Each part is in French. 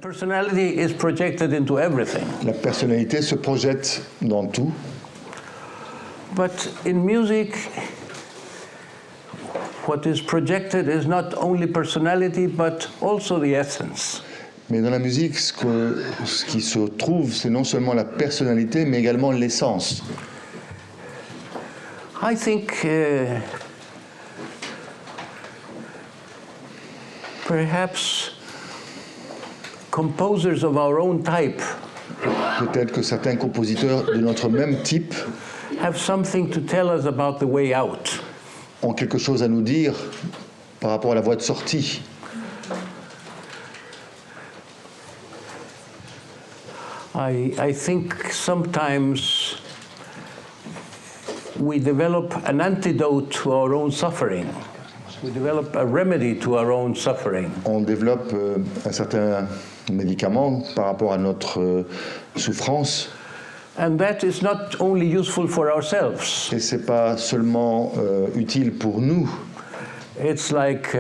Personality is projected into everything. La personnalité se projette dans tout. But in music, what is projected is not only personality, but also the essence. Mais dans la musique, ce qui se trouve, c'est non seulement la personnalité, mais également l'essence. I think perhaps composers of our own type Peut-être que certains compositeurs de notre même type have something to tell us about the way out. ont quelque chose à nous dire par rapport à la voie de sortie. I think sometimes we develop an antidote to our own suffering. We develop a remedy to our own suffering. On développe un certain médicament par rapport à notre souffrance. And that is not only useful for ourselves. Et c'est pas seulement utile pour nous. It's like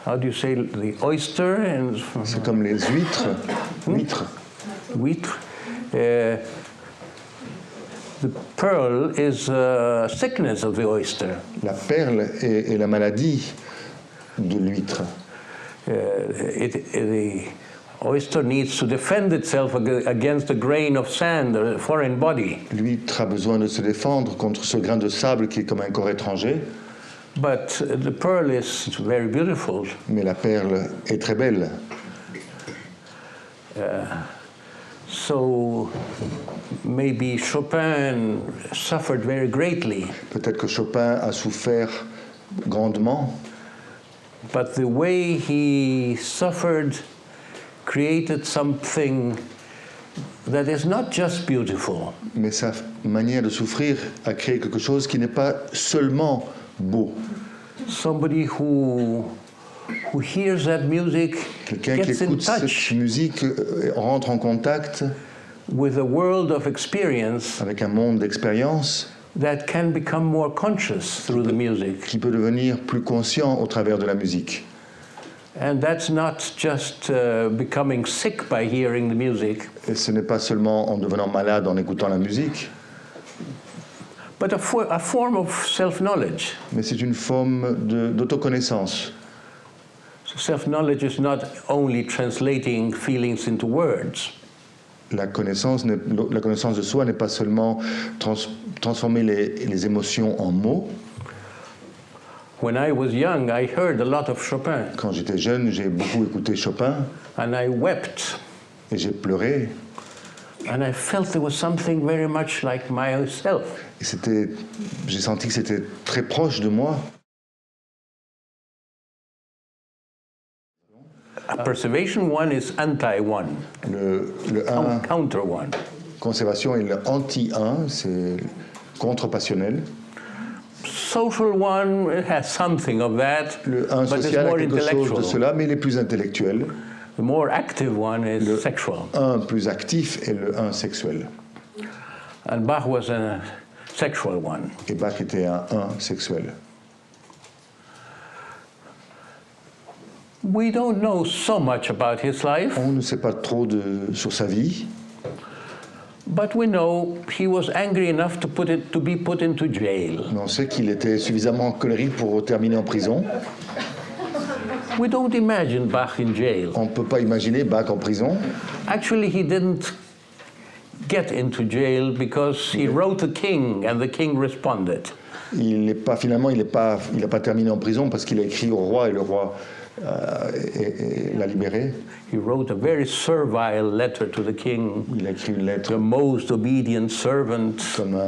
how do you say the oyster? And c'est comme les huîtres. Huîtres. The pearl is sickness of the oyster. La perle est la maladie de l'huître. The oyster needs to defend itself against a grain of sand, a foreign body. L'huître a besoin de se défendre contre ce grain de sable qui est comme un corps étranger. But the pearl is very beautiful. Mais la perle est très belle. So maybe Chopin suffered very greatly. Peut-être que Chopin a souffert grandement. But the way he suffered created something that is not just beautiful. Mais sa manière de souffrir a créé quelque chose qui n'est pas seulement beau. Somebody who hears that music, quelqu'un qui gets in écoute touch cette musique rentre en contact with a world of experience avec un monde d'expérience that can become more conscious through the music. Qui peut devenir plus conscient au travers de la musique. And that's not just becoming sick by hearing the music. Et ce n'est pas seulement en devenant malade en écoutant la musique. But a form of self-knowledge. Mais c'est une forme d'autoconnaissance. So self-knowledge is not only translating feelings into words. La connaissance de soi n'est pas seulement transformer les émotions en mots. When I was young, I heard a lot of Chopin. Quand j'étais jeune, j'ai beaucoup écouté Chopin. And I wept. Et j'ai pleuré. And I felt there was something very much like myself. Et j'ai senti que c'était très proche de moi. A preservation one is anti-one. Le 1, counter one. Conservation est le anti-1, c'est contre-passionnel. Social one has something of that, le 1 social a quelque chose de cela, mais il est plus intellectuel. The more active one is le sexual. 1 plus actif est le 1 sexuel. And Bach was a sexual one. Et Bach était un 1 sexuel. We don't know so much about his life. On ne sait pas trop sur sa vie. But we know he was angry enough to be put into jail. Mais on sait qu'il était suffisamment colérique pour terminer en prison. We don't imagine Bach in jail. On ne peut pas imaginer Bach en prison. Actually, he didn't get into jail because he wrote the king and the king responded. Finalement, il n'a pas terminé en prison parce qu'il a écrit au roi et le roi l'a libéré. He wrote a very servile letter to the king. Il a écrit une lettre. The most obedient servant. Comme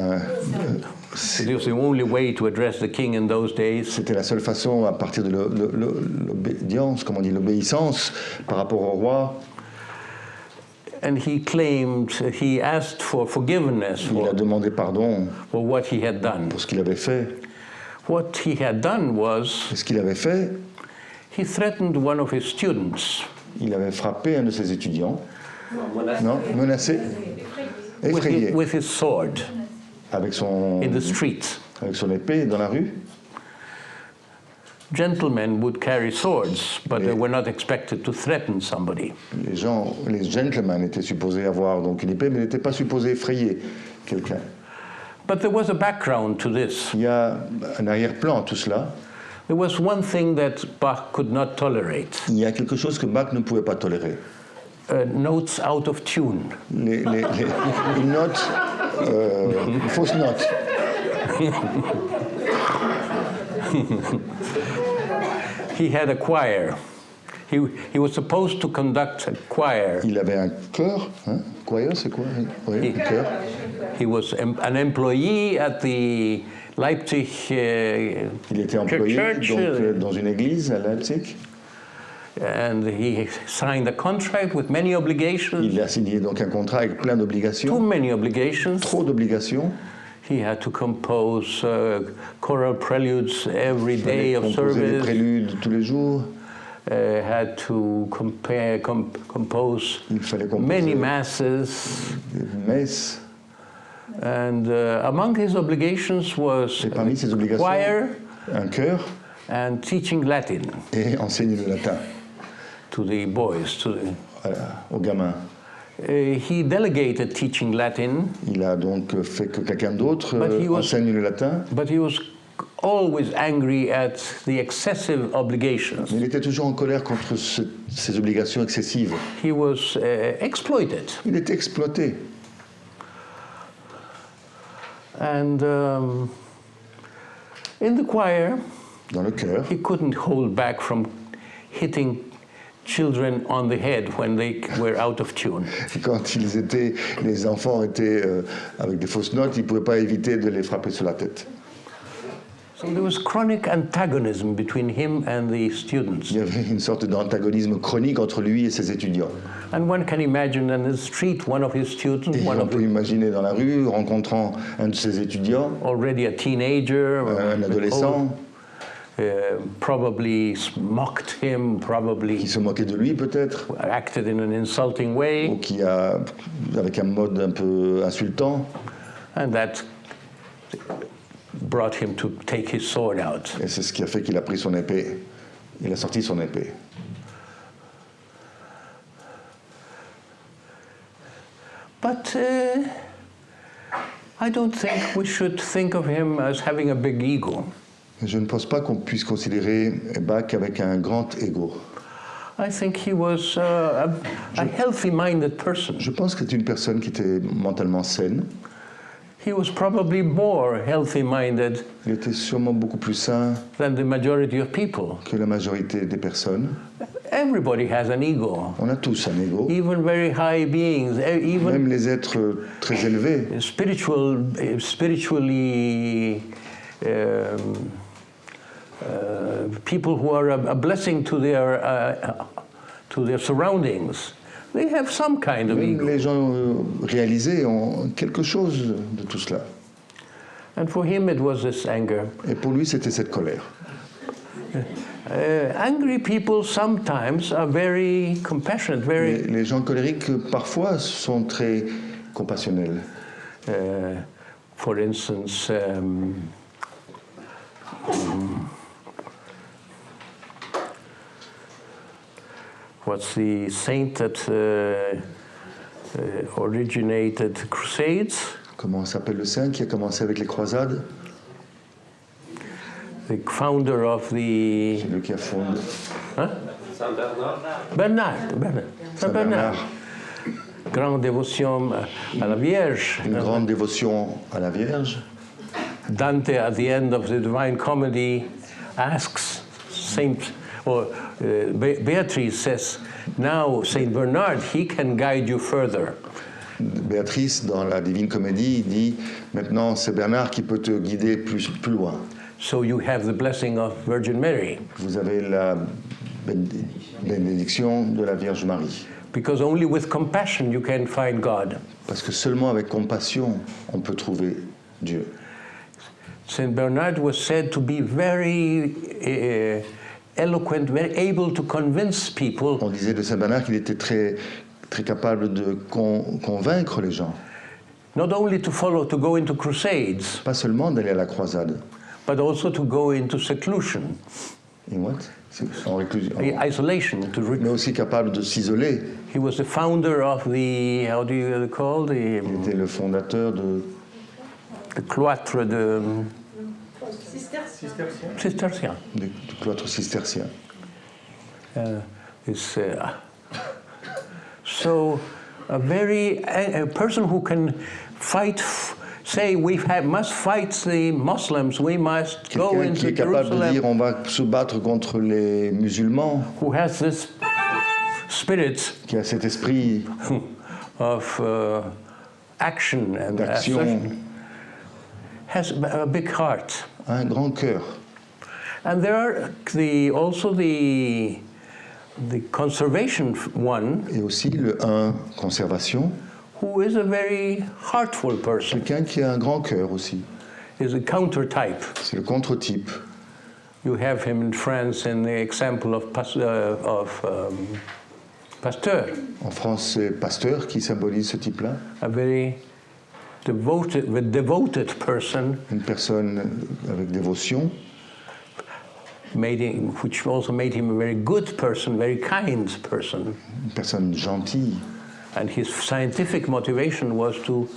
It was the only way to address the king in those days. C'était la seule façon, à partir de l'obédience, comment on dit, l'obéissance par rapport au roi. And he asked for forgiveness. Il a demandé pardon for what he had done. Pour ce qu'il avait fait. What he had done was. Ce qu'il avait fait. He threatened one of his students. Il avait frappé un de ses étudiants. Non, menacé. Effrayé. With his sword. Avec son. In the street. Avec son épée dans la rue. Gentlemen would carry swords, but they were not expected to threaten somebody. Les gentlemen étaient supposés avoir donc une épée, mais n'étaient pas supposés effrayer quelqu'un. But there was a background to this. Il y a un arrière-plan à tout cela. There was one thing that Bach could not tolerate. Il y a quelque chose que Bach ne pouvait pas tolérer. Notes out of tune. Les notes, fausses notes. He had a choir. He was supposed to conduct a choir. Il avait un chœur. Hein? Choir, c'est quoi? Oui, un chœur. He was an employee at the Leipzig Il était employé church, donc, dans une église à Leipzig. And he signed a contract with many obligations. Il a signé donc un contrat avec plein d'obligations. Too many obligations. Trop d'obligations. He had to compose choral preludes every day of service. Des préludes tous les jours. Had to compose many masses. Des messes. And among his obligations was choir, un chœur, and teaching Latin. Et enseigner le latin. To the boys, aux gamins. He delegated teaching Latin. Il a donc fait que quelqu'un d'autre enseigne le latin. But he was always angry at the excessive obligations. Il était toujours en colère contre ces obligations excessives. He was exploited. Il était exploité. And in the choir, dans le chœur, he couldn't hold back from hitting children on the head when they were out of tune. Quand les enfants étaient avec des fausses notes, il ne pouvait pas éviter de les frapper sur la tête. So there was chronic antagonism between him and the students. Il y avait une sorte d'antagonisme chronique entre lui et ses étudiants. And one can imagine in the street one of his students, on peut imaginer dans la rue rencontrant un de ses étudiants, already a teenager, un adolescent, probably mocked him, probably qui se moquait de lui peut-être, acted in an insulting way, ou qui a avec un mode un peu insultant, and that brought him to take his sword out. Et c'est ce qui a fait qu'il a pris son épée. Il a sorti son épée. But I don't think we should think of him as having a big ego. Je ne pense pas qu'on puisse considérer Bach avec un grand ego. I think he was a healthy-minded person. Je pense que c'est une personne qui était mentalement saine. He was probably more healthy-minded. Il était sûrement beaucoup plus sain than the majority of people. Que la majorité des personnes. Everybody has an ego. On a tous un ego. Even very high beings, even même les êtres très élevés. Spiritually, people who are a blessing to their surroundings. They have some kind of ego. Les gens réalisés ont quelque chose de tout cela. And for him it was this anger. Et pour lui c'était cette colère. Angry people sometimes are very compassionate, very. Les gens colériques parfois sont très compassionnels. For instance, what's the saint that originated crusades? Comment s'appelle le saint qui a commencé avec les croisades? The founder of the. C'est lui qui a fondé. Hein? Saint Bernard. Saint Bernard. Grande dévotion à la Vierge. Une grande dévotion à la Vierge. Dante, at the end of the Divine Comedy, asks Beatrice says, now Saint Bernard, he can guide you further. Béatrice, dans la Divine Comédie, dit, maintenant c'est Bernard qui peut te guider plus loin. So you have the blessing of Virgin Mary. Vous avez la bénédiction de la Vierge Marie. Because only with compassion you can find God. Parce que seulement avec compassion on peut trouver Dieu. Saint Bernard was said to be very eloquent, very able to convince people. On disait de Saint Bernard qu'il était très capable de convaincre les gens. Not only to go into crusades. Pas seulement d'aller à la croisade. But also to go into seclusion. In what? En réclusion. Isolation. Mais aussi capable de s'isoler. He was the founder of the, how do you call the... Il était le fondateur de... Le cloître de... Cistercien. Du cloître cistercien. So, a person who can fight, say must fight the Muslims, we must go Quelqu'un into qui est capable de Jerusalem. dire on va se battre contre les musulmans. Who has this spirit. Qui a cet esprit of action and d'action. Has a big heart. Un grand cœur. And there are also the conservation one. Et aussi le 1 conservation. Who is a very heartful person. Quelqu'un qui a un grand cœur aussi. Is a counter-type. C'est le contre-type. You have him in France in the example of Pasteur. En France, c'est Pasteur qui symbolise ce type-là. A very devoted person. Une personne avec dévotion. Which also made him a very good person, very kind person. Une personne gentille. And his scientific motivation was to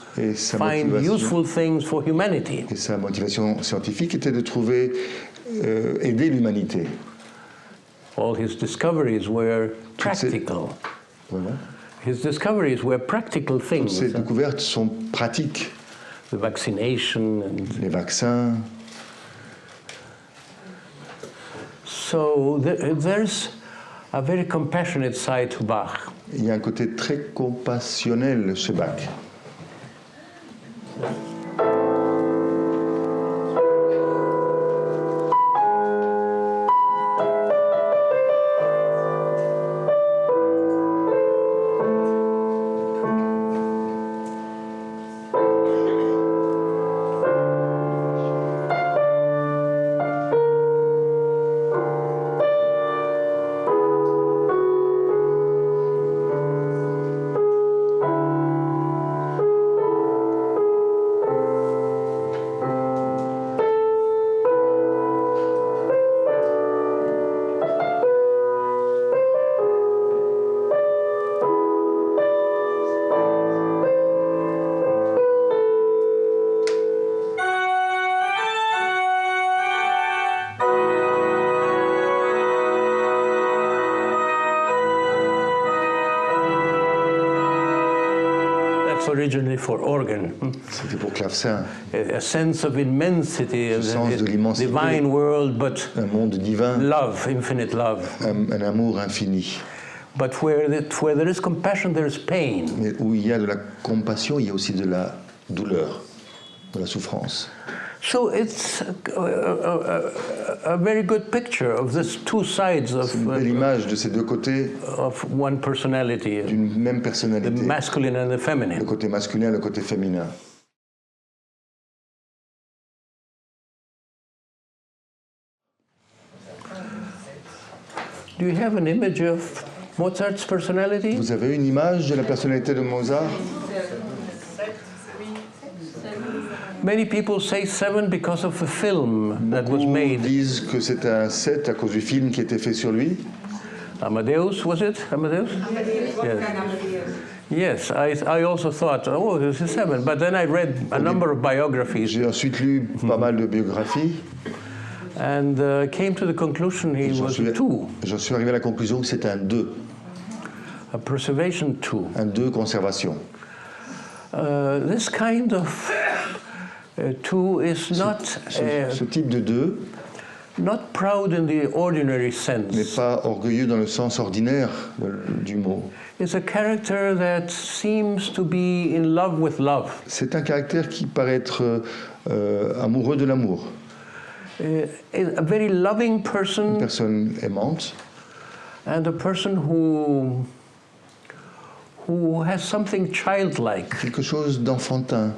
find useful things for humanity. Et sa motivation scientifique était de trouver, aider l'humanité. All his discoveries were practical. Voilà. His discoveries were practical things. Toutes ces découvertes sont pratiques. The vaccination and les vaccins. So there's a very compassionate side to Bach. Il y a un côté très compassionnel chez Bach. Originally for organ. C'était pour clavecin. A sense of immensity, Le sens de l'immensité. Divine world, but un monde divin. Love, infinite love. Un amour infini. But where there is compassion, there is pain. Mais où il y a de la compassion, il y a aussi de la douleur, de la souffrance. So it's a very good picture of these two sides of une belle image de ces deux côtés of one personality, d'une même personnalité, the masculine and the feminine. Le côté masculin et le côté féminin. Do you have an image of Mozart's personality? Vous avez une image de la personnalité de Mozart? Many people say 7 because of the film that was made. Beaucoup disent que c'est un 7 à cause du film qui a été fait sur lui. Amadeus, was it? Amadeus? Yes, I also thought, oh, this is 7. But then I read a number of biographies. J'ai ensuite lu pas mal de biographies. And came to the conclusion he was a 2. J'en suis arrivé à la conclusion que c'est un 2. A preservation 2. Un 2 conservation. This kind of 2 is not... ce type de 2 not proud in the ordinary sense. N'est pas orgueilleux dans le sens ordinaire du mot. It's a character that seems to be in love with love. C'est un caractère qui paraît être amoureux de l'amour. A very loving person. Une personne aimante. And a person who has something childlike. Quelque chose d'enfantin.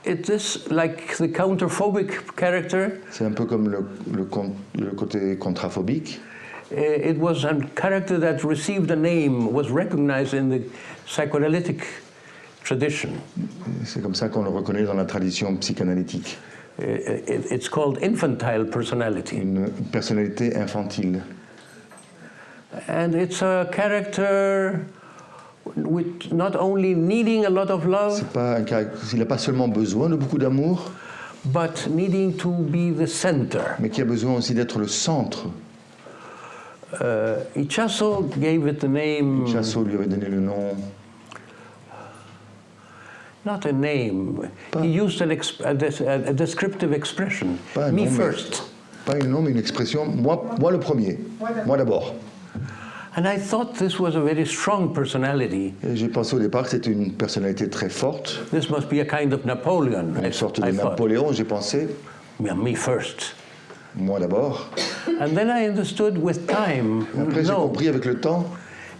It is like the counterphobic character. C'est un peu comme le côté contraphobique. It was a character that received a name, was recognized in the psychoanalytic tradition. C'est comme ça qu'on le reconnaît dans la tradition psychanalytique. It's called infantile personality. Une personnalité infantile. And it's a character with not only needing a lot of love, Il n'a pas seulement besoin de beaucoup d'amour, but needing to be the center. mais qui a besoin aussi d'être le centre. Ichazo gave it the name. Ichazo lui avait donné le nom. Not a name. He used a descriptive expression. Me first. Pas un nom, mais une expression. Moi le premier. Moi d'abord. And I thought this was a very strong personality. Et j'ai pensé au départ que c'était une personnalité très forte. This must be a kind of Napoleon. Une sorte de Napoléon, j'ai pensé. Me first. Moi d'abord. And then I understood with time. Après j'ai compris avec le temps.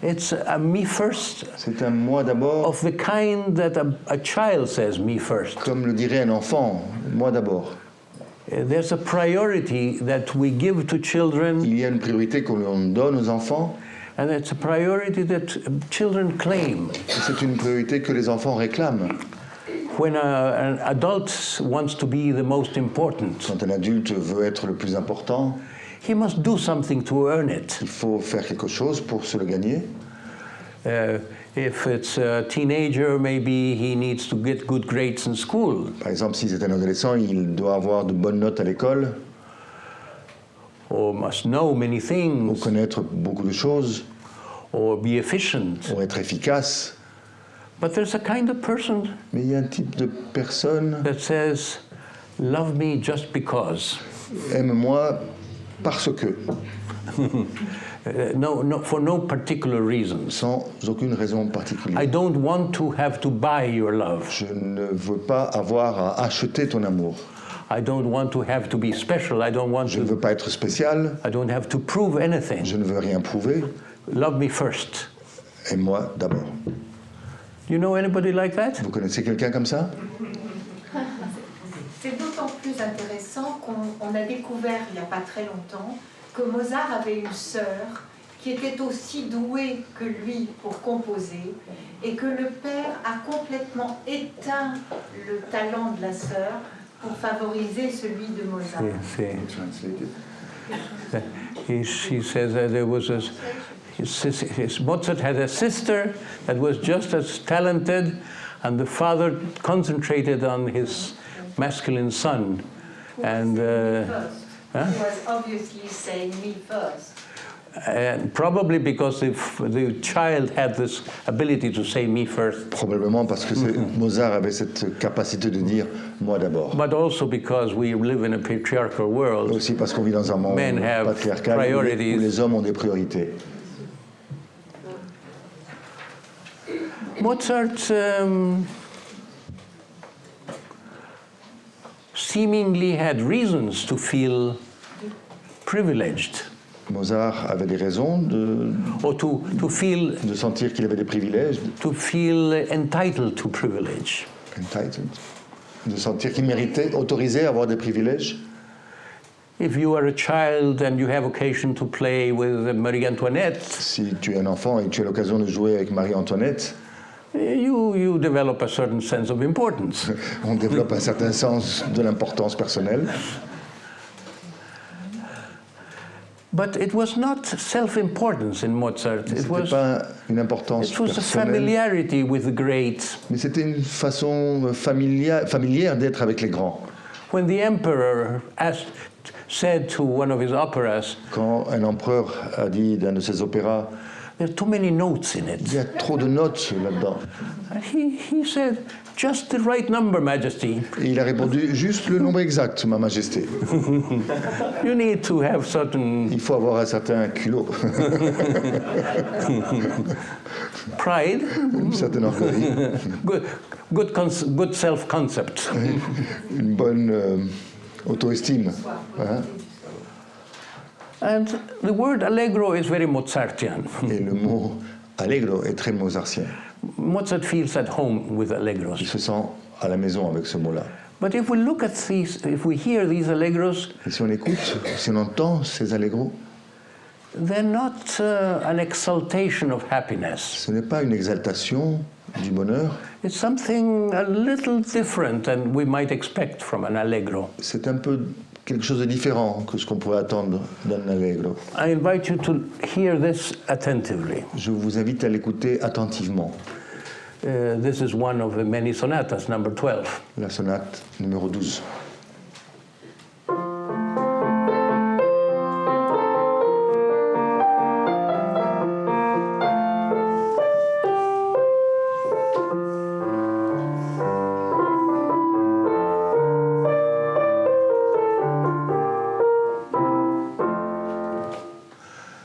It's a me first. C'est un moi d'abord. Of the kind that a child says me first. Comme le dirait un enfant, moi d'abord. There's a priority that we give to children. Il y a une priorité qu'on donne aux enfants. And it's a priority that children claim. C'est une priorité que les enfants réclament. When an adult wants to be the most important, quand un adulte veut être le plus important, he must do something to earn it. Il faut faire quelque chose pour se le gagner. If it's a teenager, maybe he needs to get good grades in school. Par exemple, si c'est un adolescent, il doit avoir de bonnes notes à l'école. Or must know many things. Ou connaître beaucoup de choses. Or be efficient. Ou être efficace. But there's a kind of person. Mais il y a un type de personne. That says, "Love me just because." Aime-moi parce que. No, for no particular reason. Sans aucune raison particulière. I don't want to have to buy your love. Je ne veux pas avoir à acheter ton amour. I don't want to have to be special. I don't want Je ne veux pas être spécial. I don't have to prove anything. Je ne veux rien prouver. Love me first. Aime-moi d'abord. Do you know anybody like that? Vous connaissez quelqu'un comme ça? C'est d'autant plus intéressant qu'on a découvert il n'y a pas très longtemps que Mozart avait une sœur qui était aussi douée que lui pour composer et que le père a complètement éteint le talent de la sœur pour favoriser celui de Mozart. She says that there was Mozart had a sister that was just as talented, and the father concentrated on his masculine son. And He was obviously saying me first. And probably because the child had this ability to say me first. Probablement parce que Mozart avait cette capacité de dire moi d'abord. But also because we live in a patriarchal world. Aussi parce qu'on vit dans un monde patriarcal où les hommes ont des priorités. Mozart seemingly had reasons to feel privileged. Mozart avait des raisons de sentir qu'il avait des privilèges. To feel entitled to privilege. Entitled. De sentir qu'il méritait, autorisé à avoir des privilèges. If you are a child and you have occasion to play with Marie Antoinette. Si tu es un enfant et tu as l'occasion de jouer avec Marie-Antoinette. You develop a certain sense of importance. On développe un certain sens de l'importance personnelle. But it was not self-importance in Mozart. It was pas une importance it was personnelle. A familiarity with the great. Mais c'était une façon familière d'être avec les grands. When the emperor said to one of his operas, quand un empereur a dit d'un de ses opéras, there are too many notes in it. Il y a trop de notes là-dedans. He said, just the right number, Majesty. Et il a répondu, juste le nombre exact, Ma Majesté. You need to have certain... Il faut avoir un certain culot. Pride. Un certain orgueil. Good self-concept. Une bonne auto-estime. Hein? And the word allegro is very Mozartian. Et le mot allegro est très mozartien. Mozart feels at home with allegros. Il se sent à la maison avec ce mot-là. But if we look at these, if we hear these allegros, et si on écoute, si on entend ces allegros, they're not an exaltation of happiness. Ce n'est pas une exaltation du bonheur. It's something a little different than we might expect from an allegro. C'est un peu quelque chose de différent que ce qu'on pourrait attendre d'un allegro. I invite you to hear this attentively. Je vous invite à l'écouter attentivement. This is one of the many sonatas, number 12. La sonate numéro 12.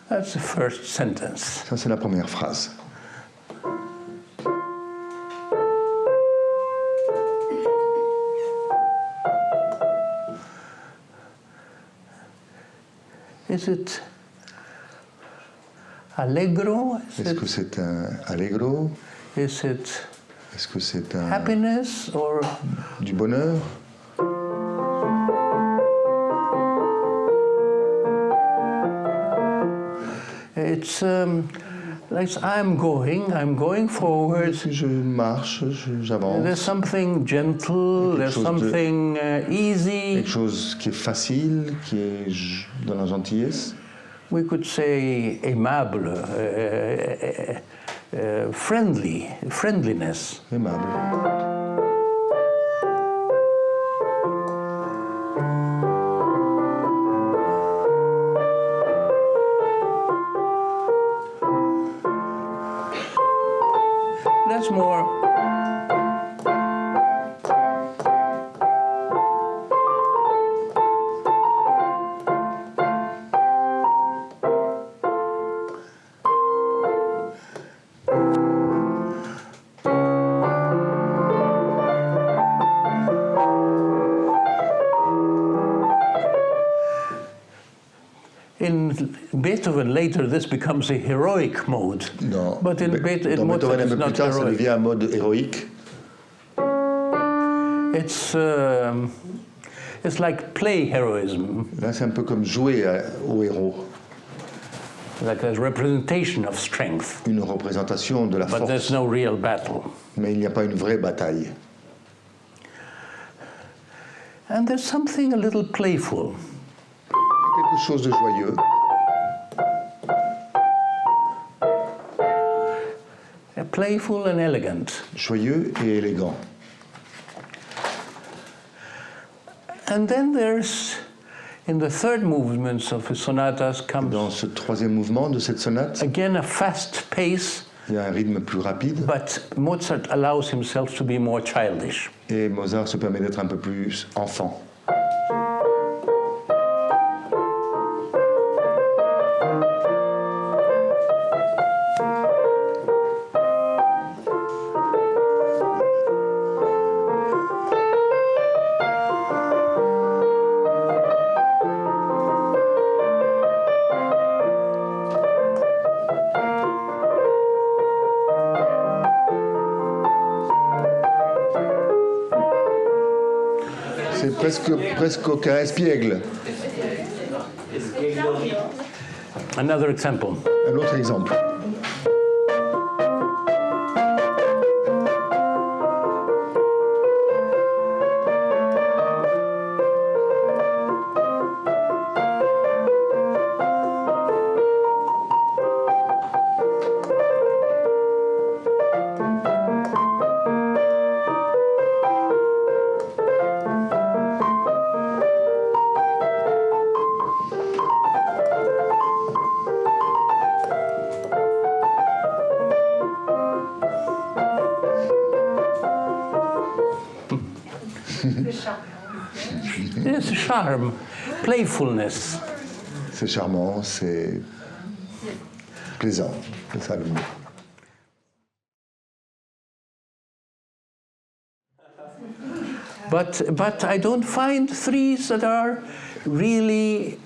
That's the first sentence. Ça, c'est la première phrase. Is it allegro? Est-ce que c'est un allegro? Is it Est-ce que c'est un happiness or du bonheur? it's like I'm going forward. Je marche, j'avance. There's something gentle, there's something easy. Quelque chose qui est facile, qui est dans la gentillesse. We could say aimable, friendliness. Aimable. That's more. In Beethoven, later, this becomes a heroic mode. Non, But in dans Beethoven, Mozart, un it's peu plus not tard, ça heroic. devient un mode héroïque. It's like play heroism, Là, c'est un peu comme jouer au héros. like a representation of strength. Une représentation de la But there's force. no real battle. Mais il n'y a pas une vraie bataille. And there's something a little playful. Quelque chose de joyeux. Playful and elegant. Joyeux et élégant. And then there's, in the third movements of the sonatas comes Dans ce troisième mouvement de cette sonate, again a fast pace, il y a un rythme plus rapide but Mozart allows himself to be more childish. et Mozart se permet d'être un peu plus enfant. C'est presque aucun espiègle. Another example. Un autre exemple. There's charm, playfulness. C'est charmant, c'est plaisant. C'est ça le mot. But I don't find threes that are really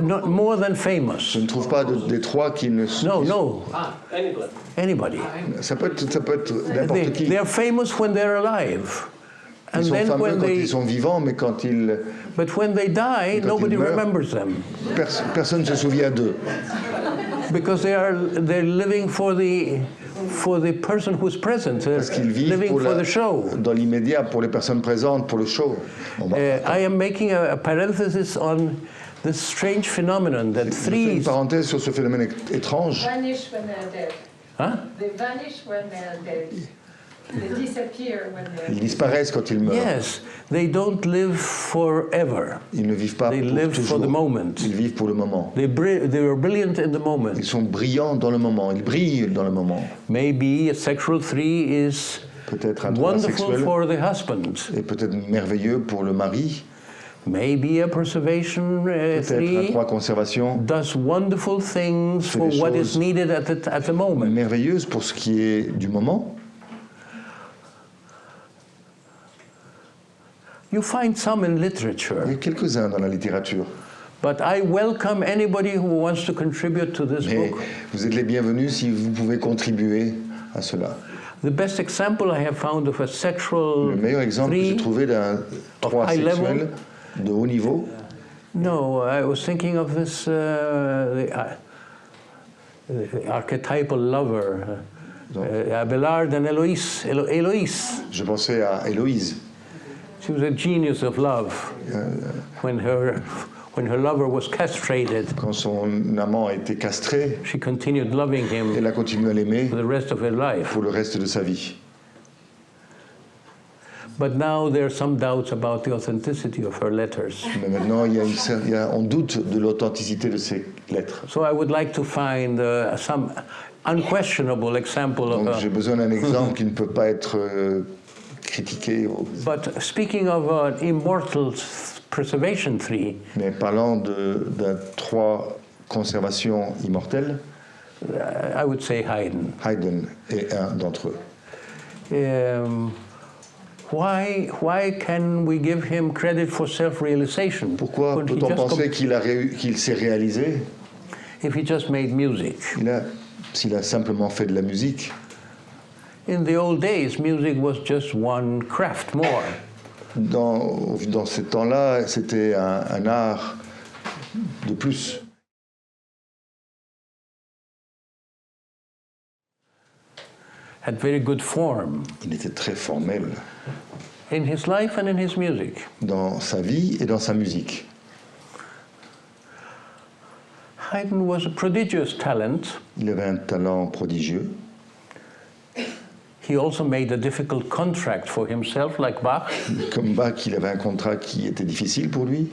not more than famous. Je ne trouve pas des trois qui ne sont... No. Anybody. Ça peut être n'importe qui. They are famous when they're alive. And Ils sont then fameux when quand they, ils sont vivants, mais quand ils... but when they die, quand nobody ils meurent, remembers them personne ne se souvient d'eux. because they're living for for the person who's present, Parce qu'ils vivent living for the show. dans l'immédiat pour les personnes présentes, pour le show. I am making a parenthesis on this strange phenomenon that Je fais une parenthèse sur ce phénomène étrange. Vanish when they're dead. Huh? They vanish when they're dead. They disappear when they're Ils dead. disparaissent quand ils meurent. Yes, they don't live forever. Ils ne vivent pas They pour live toujours. for the moment. Ils vivent pour le moment. They were brilliant in the moment. Ils sont brillants dans le moment. Ils brillent dans le moment. Maybe a sexual three is Peut-être un droit wonderful sexuel for the husband. est peut-être merveilleux pour le mari. Maybe a preservation Peut-être un three droit conservation does wonderful things fait for des what is choses needed at the moment. merveilleuse pour ce qui est du moment. You find some in Il y literature, a quelques-uns dans la littérature. but I welcome anybody who wants to contribute to this Mais book. vous êtes les bienvenus si vous pouvez contribuer à cela. The best example I have found of a sexual Le meilleur exemple que j'ai three. trouvé d'un droit high level. sexuel de haut niveau, No, I was thinking of this the archetypal lover, Abelard and Eloise. Eloise. je pensais à Héloïse. She was a genius of love. When her lover was castrated, Quand son amant a été castré, she continued loving him elle a continué à l'aimer for the rest of her life. pour le reste de sa vie. But now there are some doubts about the authenticity of her letters. Mais maintenant, on doute de l'authenticité de ces lettres. So I would like to find some unquestionable example of Donc j'ai besoin d'un exemple qui ne peut pas être critiqué. But speaking of an immortal preservation tree, Mais parlant d'un trois conservation immortelle, I would say Haydn. Haydn est un d'entre eux. Why can we give him credit for self-realization? Pourquoi Couldn't he peut-on just penser qu'il s'est réalisé if he just made music? S'il a simplement fait de la musique? In the old days, music was just one craft more. Dans ces temps-là, c'était un art de plus. Had very good form Il était très formel in his life and in his music. dans sa vie et dans sa musique. Haydn was a prodigious talent. Il avait un talent prodigieux. He also made a difficult contract for himself, like Bach, Comme Bach, il avait un contrat qui était difficile pour lui,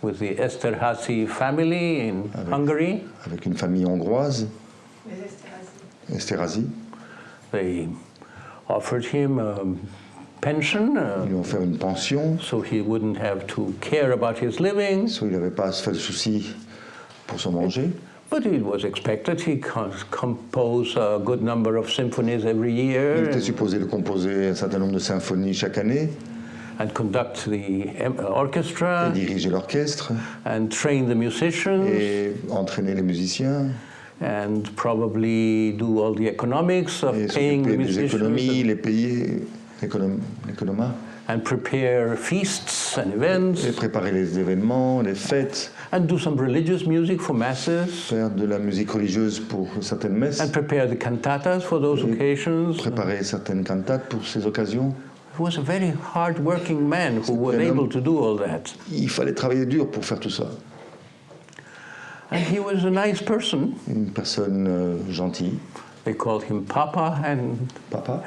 with the Esterházy family in Hungary. avec une famille hongroise, Les Esterházy. Esterházy. They offered him a pension, Ils lui ont fait une pension, so he wouldn't have to care about his living. soit il n'avait pas à se faire de soucis pour se manger. But it was expected he compose a good number of symphonies every Il year était supposé de composer un certain nombre de symphonies chaque année, and conduct the et orchestra diriger l'orchestre, and train the musicians et entraîner les musiciens, and probably do all the economics of et paying the s'occuper des économies, musicians les payer, l'économat, and prepare feasts and events et préparer les événements, les fêtes, and do some religious music for masses faire de la musique religieuse pour certaines messes, and prepare the cantatas for those occasions. préparer certaines cantates pour ces occasions. He was a very hard-working man who was able to do all that. Il fallait travailler dur pour faire tout ça. And he was a nice person. Une personne gentille. They called him Papa, and Papa.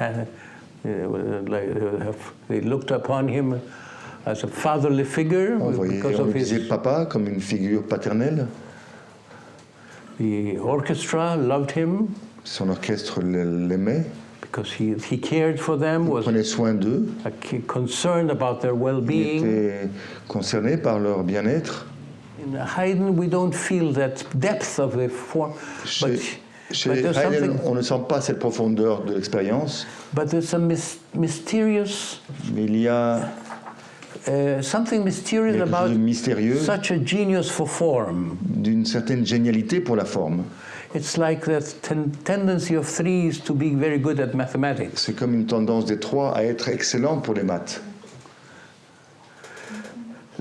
They looked upon him as a fatherly figure On because of disait his. papa comme une figure paternelle. The orchestra loved him Son orchestre l'aimait, because he cared for them, was prenait soin d'eux, concerned about their il well-being. était concerné par leur bien-être. In Haydn, we don't feel that depth of the form, but Chez there's Haydn, something. on ne sent pas cette profondeur de l'expérience, But there's a mysterious, mais il y a something mysterious quelque chose about de mystérieux, such a genius for form. d'une certaine génialité pour la forme. It's like that tendency of threes to be very good at mathematics. C'est comme une tendance des trois à être excellent pour les maths.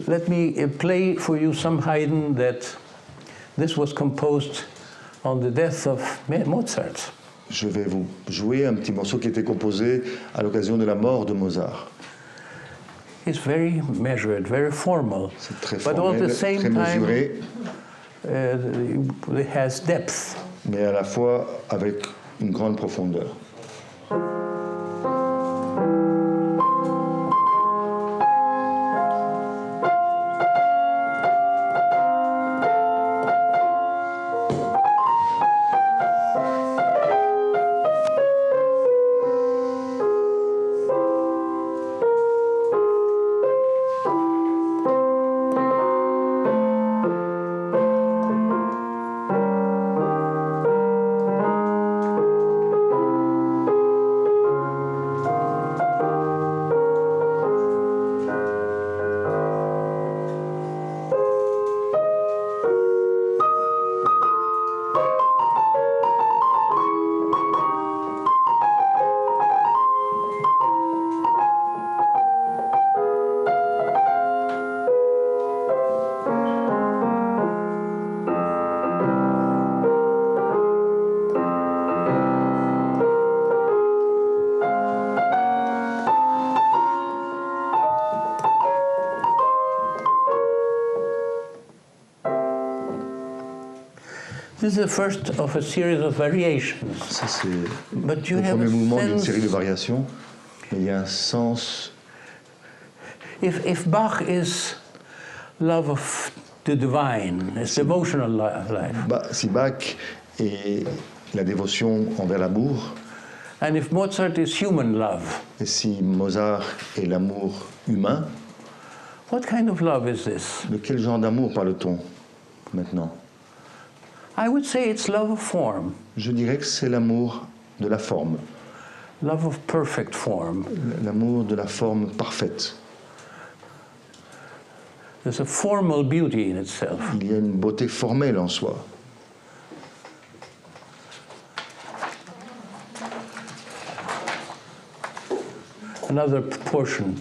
Let me play for you some Haydn that this was composed on the death of Mozart. je vais vous jouer un petit morceau qui était composé à l'occasion de la mort de Mozart. It's very measured, very formal. C'est très But all at formel, the same très time, mesuré, it has depth. mais à la fois avec une grande profondeur. This is the first of a series of variations. Ça, c'est But you le have premier a mouvement d'une sense- série de variations, mais il y a un sens. If Bach is love of the divine, it's devotional life, Si Bach est la dévotion envers l'amour, and if Mozart is human love, et si Mozart est l'amour humain, what kind of love is this? de quel genre d'amour parle-t-on maintenant? I would say it's love of form, Je dirais que c'est l'amour de la forme, love of perfect form. l'amour de la forme parfaite. There's a formal beauty in itself. Il y a une beauté formelle en soi. Another portion.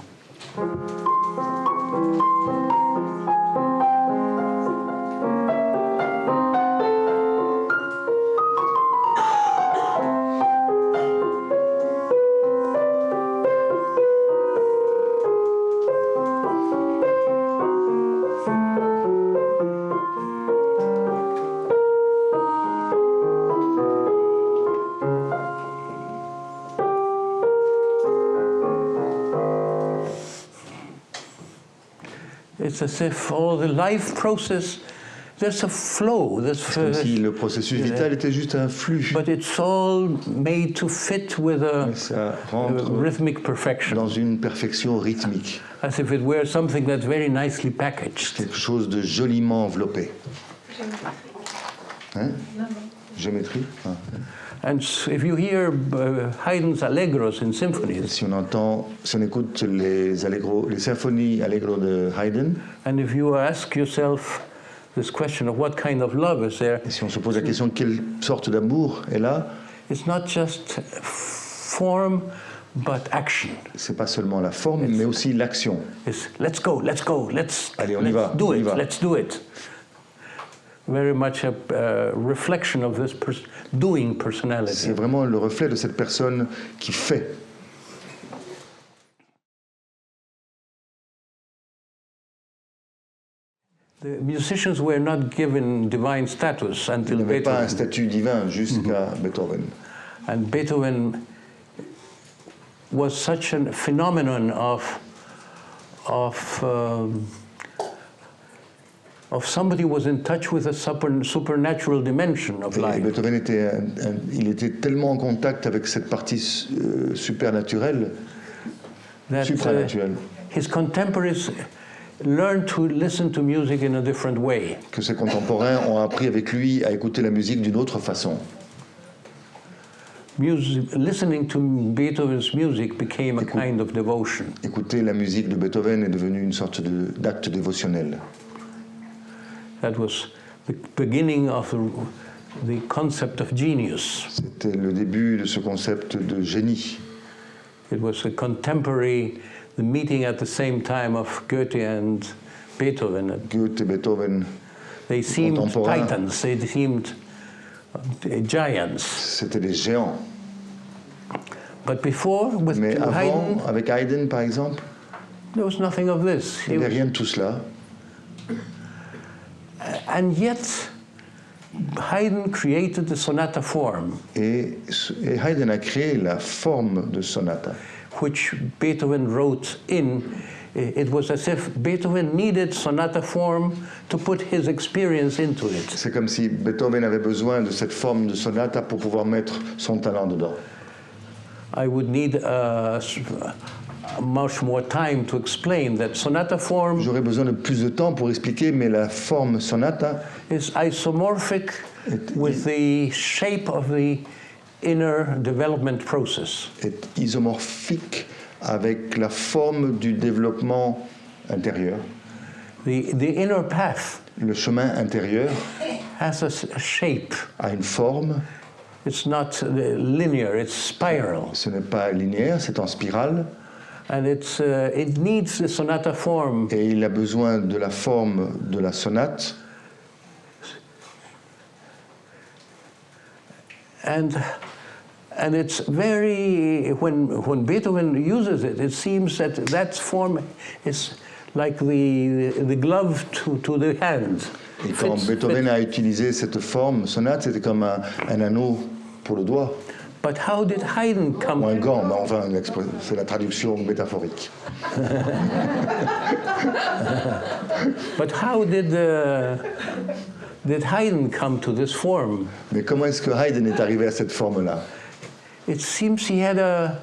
It's as if all the life process, there's a flow, C'est comme si le processus vital était juste un flux. but it's all made to fit with a Mais ça rentre rhythmic perfection, dans une perfection rythmique, as if it were something that's very nicely packaged. quelque chose de joliment enveloppé. Hein? Géométrie. Ah. And if you hear Haydn's allegros in Et symphonies, si on écoute les symphonies allegro de Haydn, and if you ask yourself this question of what kind of love is there, et si on se pose la question de quelle sorte d'amour est là, it's not just form, but action. c'est pas seulement la forme, mais aussi l'action. It's let's go, let's Allez, on y va, do on y it, va. let's do it. Very much a reflection of this doing personality. C'est vraiment le reflet de cette personne qui fait. The musicians were not given divine status Il until n'avait pas un Beethoven. statut divin jusqu'à Beethoven. And Beethoven was such a phenomenon of somebody who was in touch with a supernatural dimension of Et life. Beethoven était tellement en contact avec cette partie supernaturelle, That supranaturelle, his contemporaries learned to listen to music in a different way. que ses contemporains ont appris avec lui à écouter la musique d'une autre façon. Listening to Beethoven's music became a kind of devotion. Écouter la musique de Beethoven est devenu une sorte d'acte dévotionnel. That was the beginning of the concept of genius. C'était le début de ce concept de génie. It was a contemporary, the meeting at the same time of Goethe and Beethoven. Goethe et Beethoven, They seemed contemporains. titans. They seemed giants. C'était des géants. But before, with Mais avant, Haydn, avec Haydn par exemple, there was nothing of this. il n'y avait rien de tout cela. And yet, Haydn created the sonata form, Et Haydn a créé la forme de sonata, which Beethoven wrote in. It was as if Beethoven needed sonata form to put his experience into it. C'est comme si Beethoven avait besoin de cette forme de sonata pour pouvoir mettre son talent dedans. I would need much more time to explain that sonata form J'aurais besoin de plus de temps pour expliquer, mais la forme sonata is isomorphic with the shape of the inner development process. est isomorphique avec la forme du développement intérieur. The inner path Le chemin intérieur has a shape. a une forme, It's not linear, it's spiral. ce n'est pas linéaire, c'est en spirale, And it needs the sonata form et il a besoin de la forme de la sonate. and it's very, when Beethoven uses it, it seems that that form is like the glove to the hand. Et quand Beethoven a utilisé cette forme sonate, c'était comme un anneau pour le doigt, But how did Haydn ou come? un gant, mais enfin, c'est la traduction métaphorique. But how did Haydn come to this form? Mais comment est-ce que Haydn est arrivé à cette forme-là? It seems he had a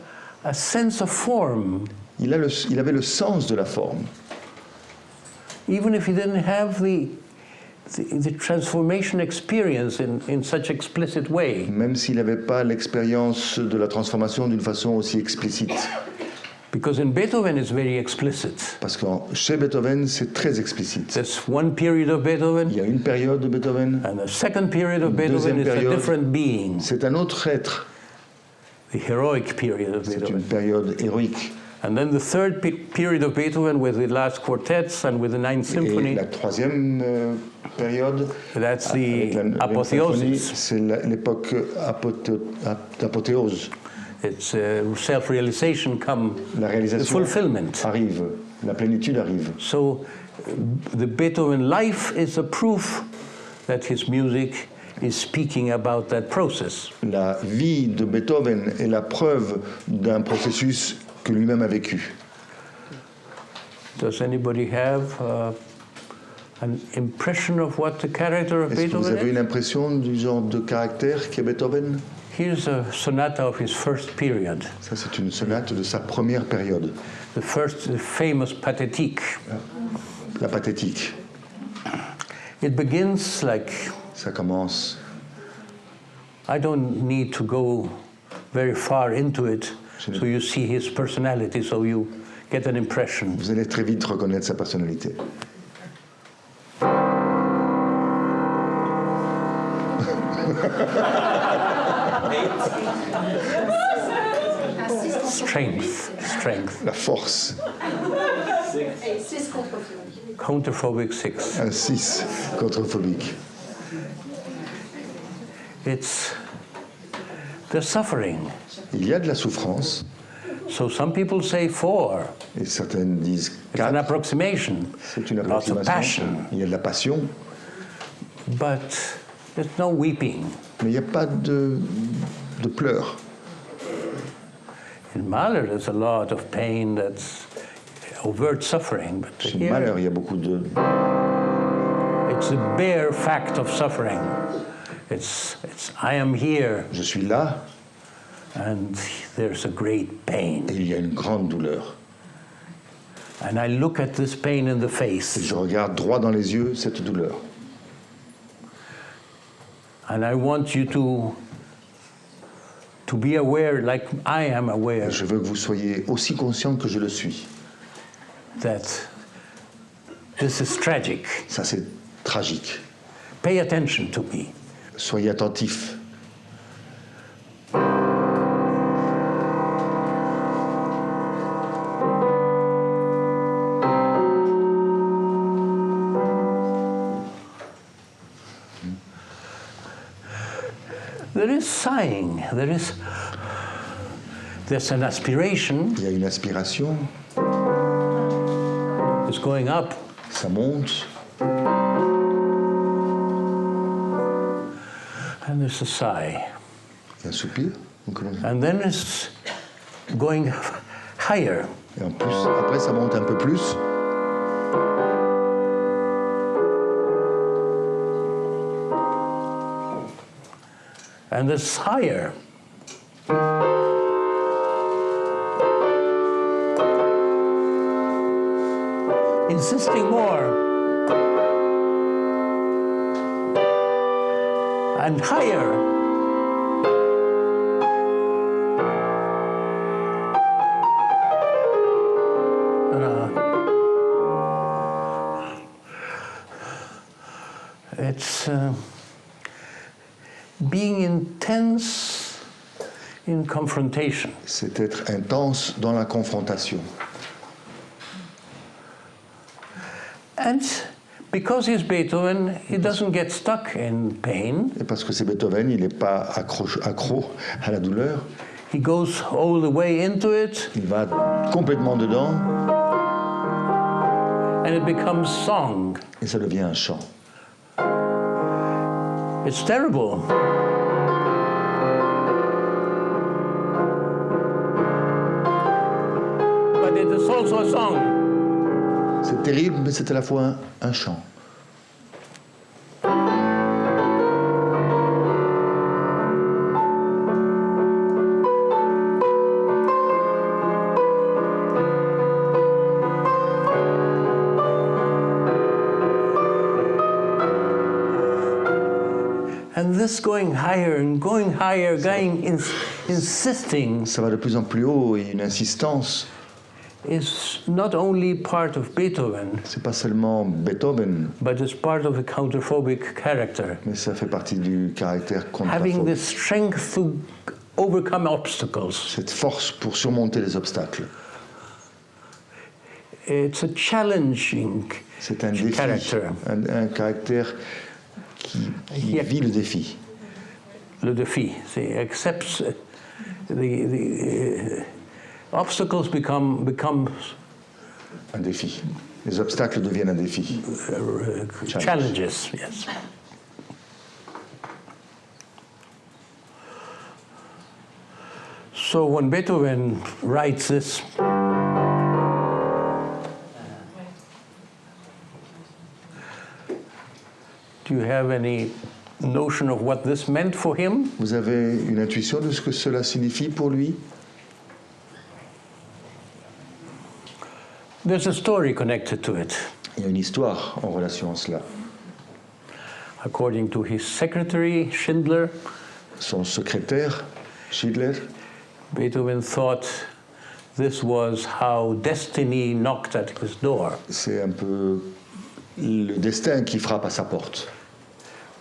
sense of form, Il avait le sens de la forme. even if he didn't have the transformation experience in such explicit way. Même s'il n'avait pas l'expérience de la transformation d'une façon aussi explicite. Because in Beethoven it's very explicit. Parce que chez Beethoven, c'est très explicite. There's one period of Beethoven, Il y a une période de Beethoven, and the second period of deuxième Beethoven is a période. different being, C'est un autre être. the heroic period of C'est une Beethoven. période héroïque. And then the third period of Beethoven with the last quartets and with the Ninth Et Symphony, la troisième période, that's avec the la neuvième symphonie, apotheosis. c'est l'époque d'apothéose. It's self-realization come, La the réalisation fulfillment. arrive, la plénitude arrive. So the Beethoven life is a proof that his music is speaking about that process. La vie de Beethoven est la preuve d'un processus que lui-même a vécu. Does anybody have an impression of what the character of Est-ce que vous Beethoven avez is? une impression du genre de caractère qu'est Beethoven? Here's a sonata of his first period, Ça, c'est une sonate de sa première période, the famous pathétique. la pathétique. It begins like, Ça commence. I don't need to go very far into it, so you see his personality, so you get an impression. Vous allez très vite reconnaître sa personnalité. Strength. La force. Counterphobic 6. Un 6 contrephobique. It's the suffering. Il y a de la souffrance, So some people say 4. et certaines disent It's an 4. approximation. C'est une Lots of approximation. passion. Il y a de la passion, But there's no weeping. mais il n'y a pas de pleurs. In Mahler, there's a lot of pain that's overt suffering. But Chez here, Mahler, il y a beaucoup de... it's the bare fact of suffering. It's I am here, Je suis là, and there's a great pain. et il y a une grande douleur. And I look at this pain in the Et face, je regarde droit dans les yeux cette douleur. and I want you to be aware, like I am aware, Et je veux que vous soyez aussi conscient que je le suis. that this is tragic. Ça, c'est tragique. Pay attention to me. Soyez attentifs. there is sighing, there's an aspiration. Il y a une aspiration. It's going up. Ça monte. And there's a sigh. Il y a un soupir. And then it's going higher. Et en plus, après, ça monte un peu plus. And it's higher. Insisting more. And higher. It's being intense in confrontation. C'est être intense dans la confrontation. And because he's Beethoven, he doesn't get stuck in pain. Et parce que c'est Beethoven, il n'est pas accro à la douleur. He goes all the way into it. Il va complètement dedans. And it becomes song. Et ça devient un chant. It's terrible. But it is also a song. C'est terrible, mais c'est à la fois un chant. And this going higher and going higher, insisting. Ça va de plus en plus haut et une insistance. Is not only part of Beethoven. C'est pas seulement Beethoven. But it's part of a counterphobic character. Mais ça fait partie du caractère contrephobe. Having the strength to overcome obstacles. Cette force pour surmonter les obstacles. It's a challenging c'est un défi, character. Un caractère qui vit le défi. Le défi. He accepts the obstacles become un défi. Les obstacles deviennent un défi. Challenges, yes. So when Beethoven writes this, do you have any notion of what this meant for him? Vous avez une intuition de ce que cela signifie pour lui? There's a story connected to it. Il y a une histoire en relation à cela. According to his secretary, Schindler, son secrétaire, Schindler, Beethoven thought this was how destiny knocked at his door. C'est un peu le destin qui frappe à sa porte.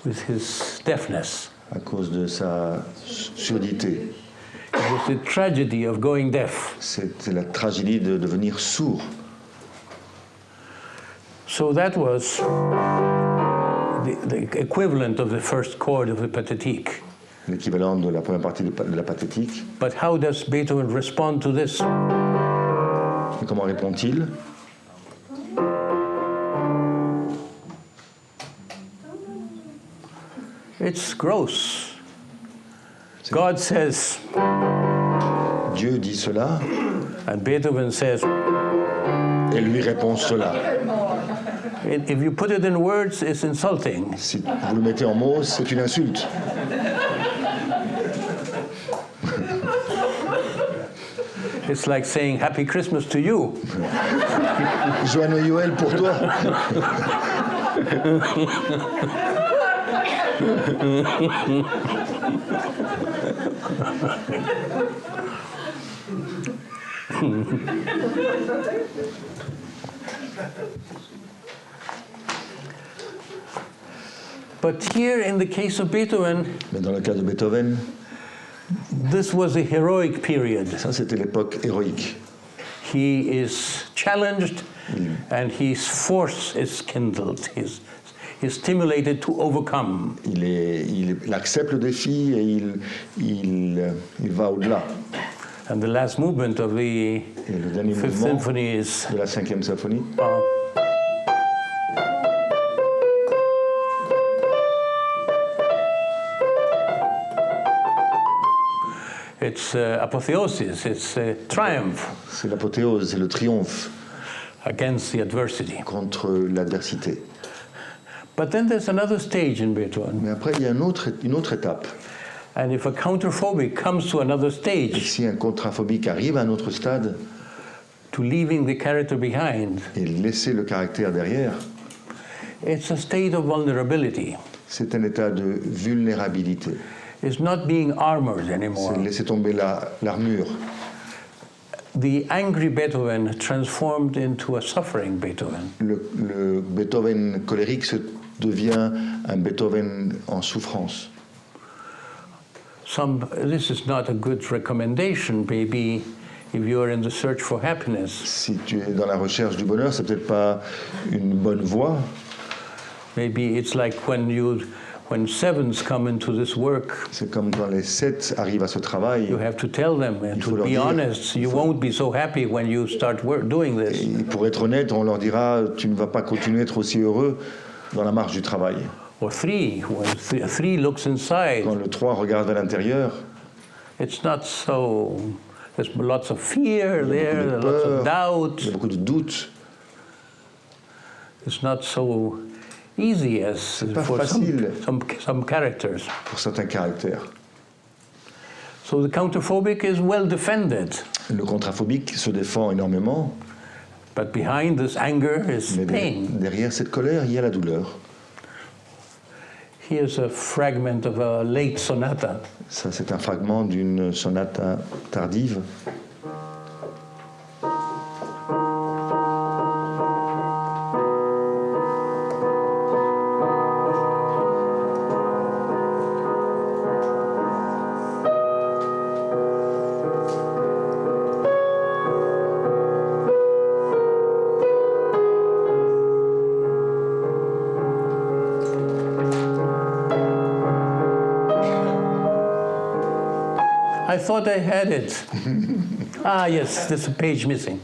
With his deafness. À cause de sa surdité. It was the tragedy of going deaf. C'était la tragédie de devenir sourd. So that was the equivalent of the first chord of the pathétique. L'équivalent de la première partie de la pathétique. But how does Beethoven respond to this? Et comment répond-il? It's gross. God says. Dieu dit cela. And Beethoven says. Et lui répond cela. If you put it in words, it's insulting. Si vous le mettez en mots, c'est une insulte. It's like saying Happy Christmas to you. Joyeux Noël pour toi. But here, in the case of Beethoven, mais dans le cas de Beethoven, this was a heroic period. Ça, c'était l'époque héroïque. He is challenged, and his force is kindled. is stimulated to overcome. Il accepte le défi et il va au-delà. And the last movement of the Et le dernier Fifth mouvement Symphony is de la 5e symphonie, it's apotheosis, it's triumph c'est l'apothéose, c'est le triomphe against the adversity. contre l'adversité. But then there's another stage in Beethoven. Mais après, il y a une autre étape. And if a counterphobic comes to another Et stage, si un contraphobique arrive à un autre stade to leaving the character behind, et laisser le caractère derrière, it's a state of vulnerability. c'est un état de vulnérabilité. It's not being armored C'est anymore. laisser tomber l'armure. The angry Beethoven transformed into a suffering Beethoven. Le Beethoven colérique devient un Beethoven en souffrance. This is not a good recommendation, maybe, if you are in the search for happiness. Si tu es dans la recherche du bonheur, c'est peut-être pas une bonne voie. Maybe it's like when sevens come into this work, C'est comme quand les 7 arrivent à ce travail. you have to tell them, and faut to leur be dire, honest, you won't be so happy when you start doing this. Et pour être honnête, on leur dira, tu ne vas pas continuer à être aussi heureux dans la marche du travail. Or three, when three looks inside, Quand le 3 regarde vers l'intérieur, it's not so. There's lots of fear il y there, a beaucoup de lots of peur, il y a doubt. beaucoup de doutes. It's not so easy as pas for facile. some characters. Pour certains caractères. So the counterphobic is well defended, Le contraphobique se défend énormément, but behind this anger is mais pain. derrière cette colère, il y a la douleur. Here's a fragment of a late sonata. Ça, c'est un fragment d'une sonate tardive. I thought I had it. Ah, yes, there's a page missing.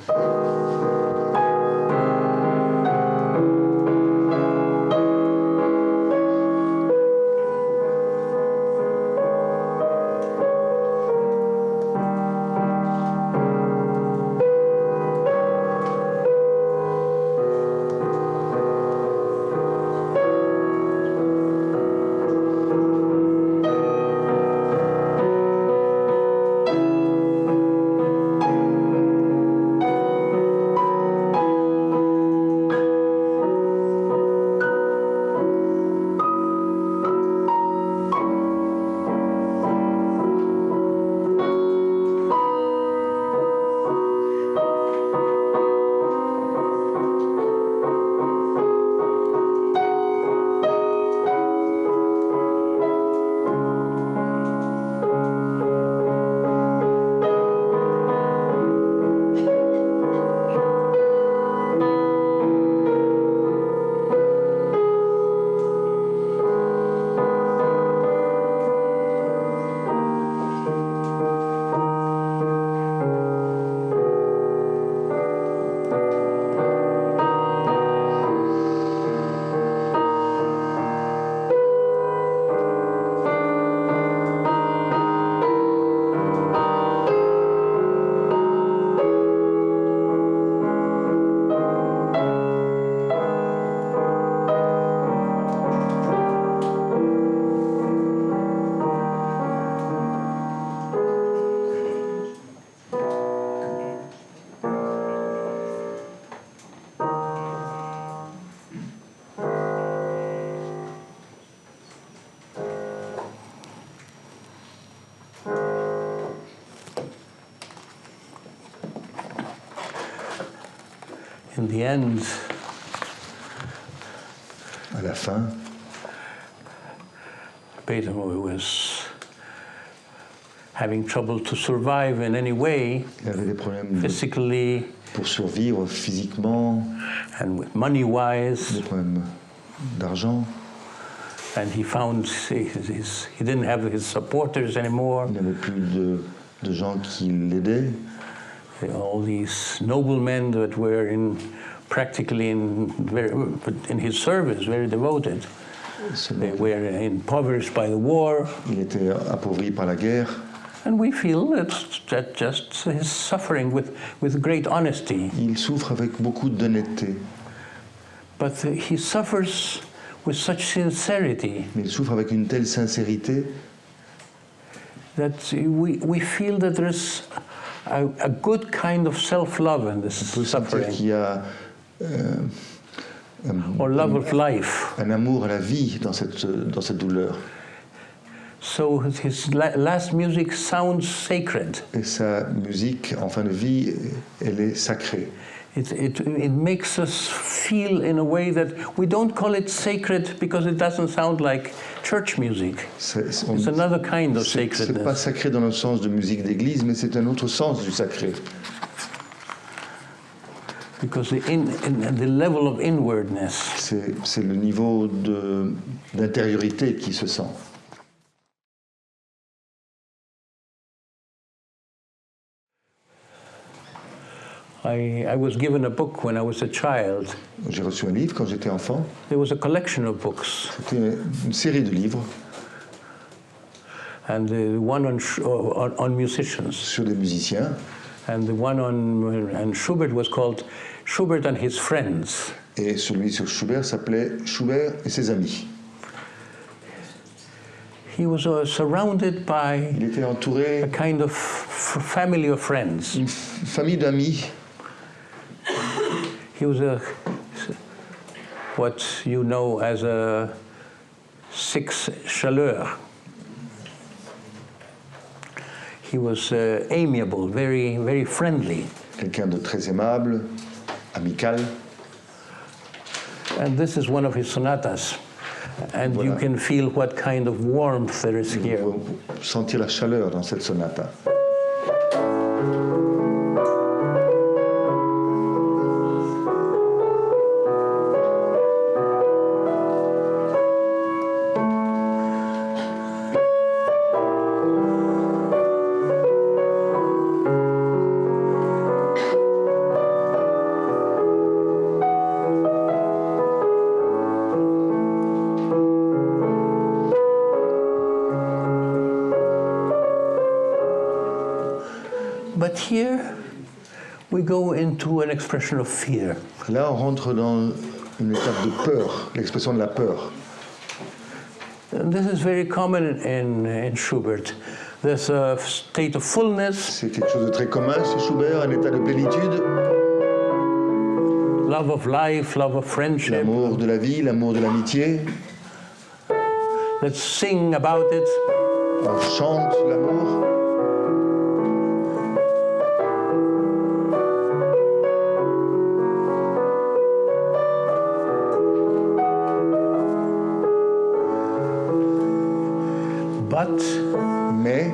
In the end, À la fin, Beethoven was having trouble to survive in any way, il avait des problèmes physically pour survivre physiquement, and with money-wise. des problèmes d'argent. And he found he didn't have his supporters anymore. Il n'avait plus de gens qui l'aidaient. All these noblemen that were practically in his service, very devoted. They were impoverished by the war. Il était appauvri par la guerre. And we feel that just his suffering with great honesty. Il souffre avec beaucoup d'honnêteté. But he suffers with such sincerity. Mais il souffre avec une telle sincérité that we feel that there's a good kind of self-love in this suffering. Qu'il y a or love of life. Un amour à la vie dans cette douleur. So his last music sounds sacred. Et sa musique en fin de vie, elle est sacrée. It makes us feel in a way that we don't call it sacred because it doesn't sound like church music. It's another kind of sacredness. C'est pas sacré dans le sens de musique d'église, mais c'est un autre sens du sacré. Because the level of inwardness. C'est le niveau d'intériorité qui se sent. I was given a book when I was a child. J'ai reçu un livre quand j'étais enfant. There was a collection of books. C'était une série de livres. And the one on musicians. Sur des musiciens. And the one on Schubert was called Schubert and His Friends. Et celui sur Schubert s'appelait Schubert et ses amis. He was surrounded by Il était entouré a kind of family of friends. Une famille d'amis. He was what you know as a six chaleur. He was amiable, very, very friendly. Quelqu'un de très aimable, amical. And this is one of his sonatas. And voilà. You can feel what kind of warmth there is here. Vous pouvez sentir la chaleur dans cette sonata. But here we go into an expression of fear. Là, on rentre dans une étape de peur, l'expression de la peur. And this is very common in Schubert. There's a state of fullness. C'est quelque chose de très commun chez Schubert, un état de plénitude. Love of life, love of friendship. L'amour de la vie, l'amour de l'amitié. Let's sing about it. On chante l'amour. Mais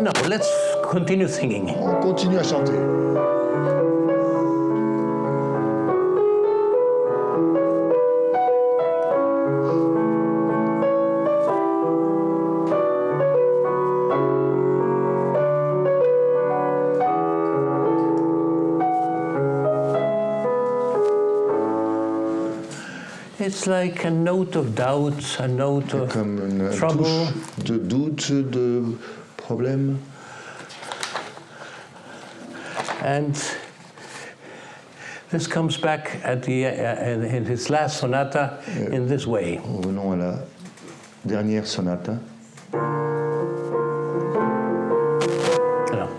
no, let's continue singing. On continue à chanter. It's like a note of doubt, a note of Comme une trouble. touche de doute, de problème. And this comes back at in his last sonata in this way. Revenons à la dernière sonata. No.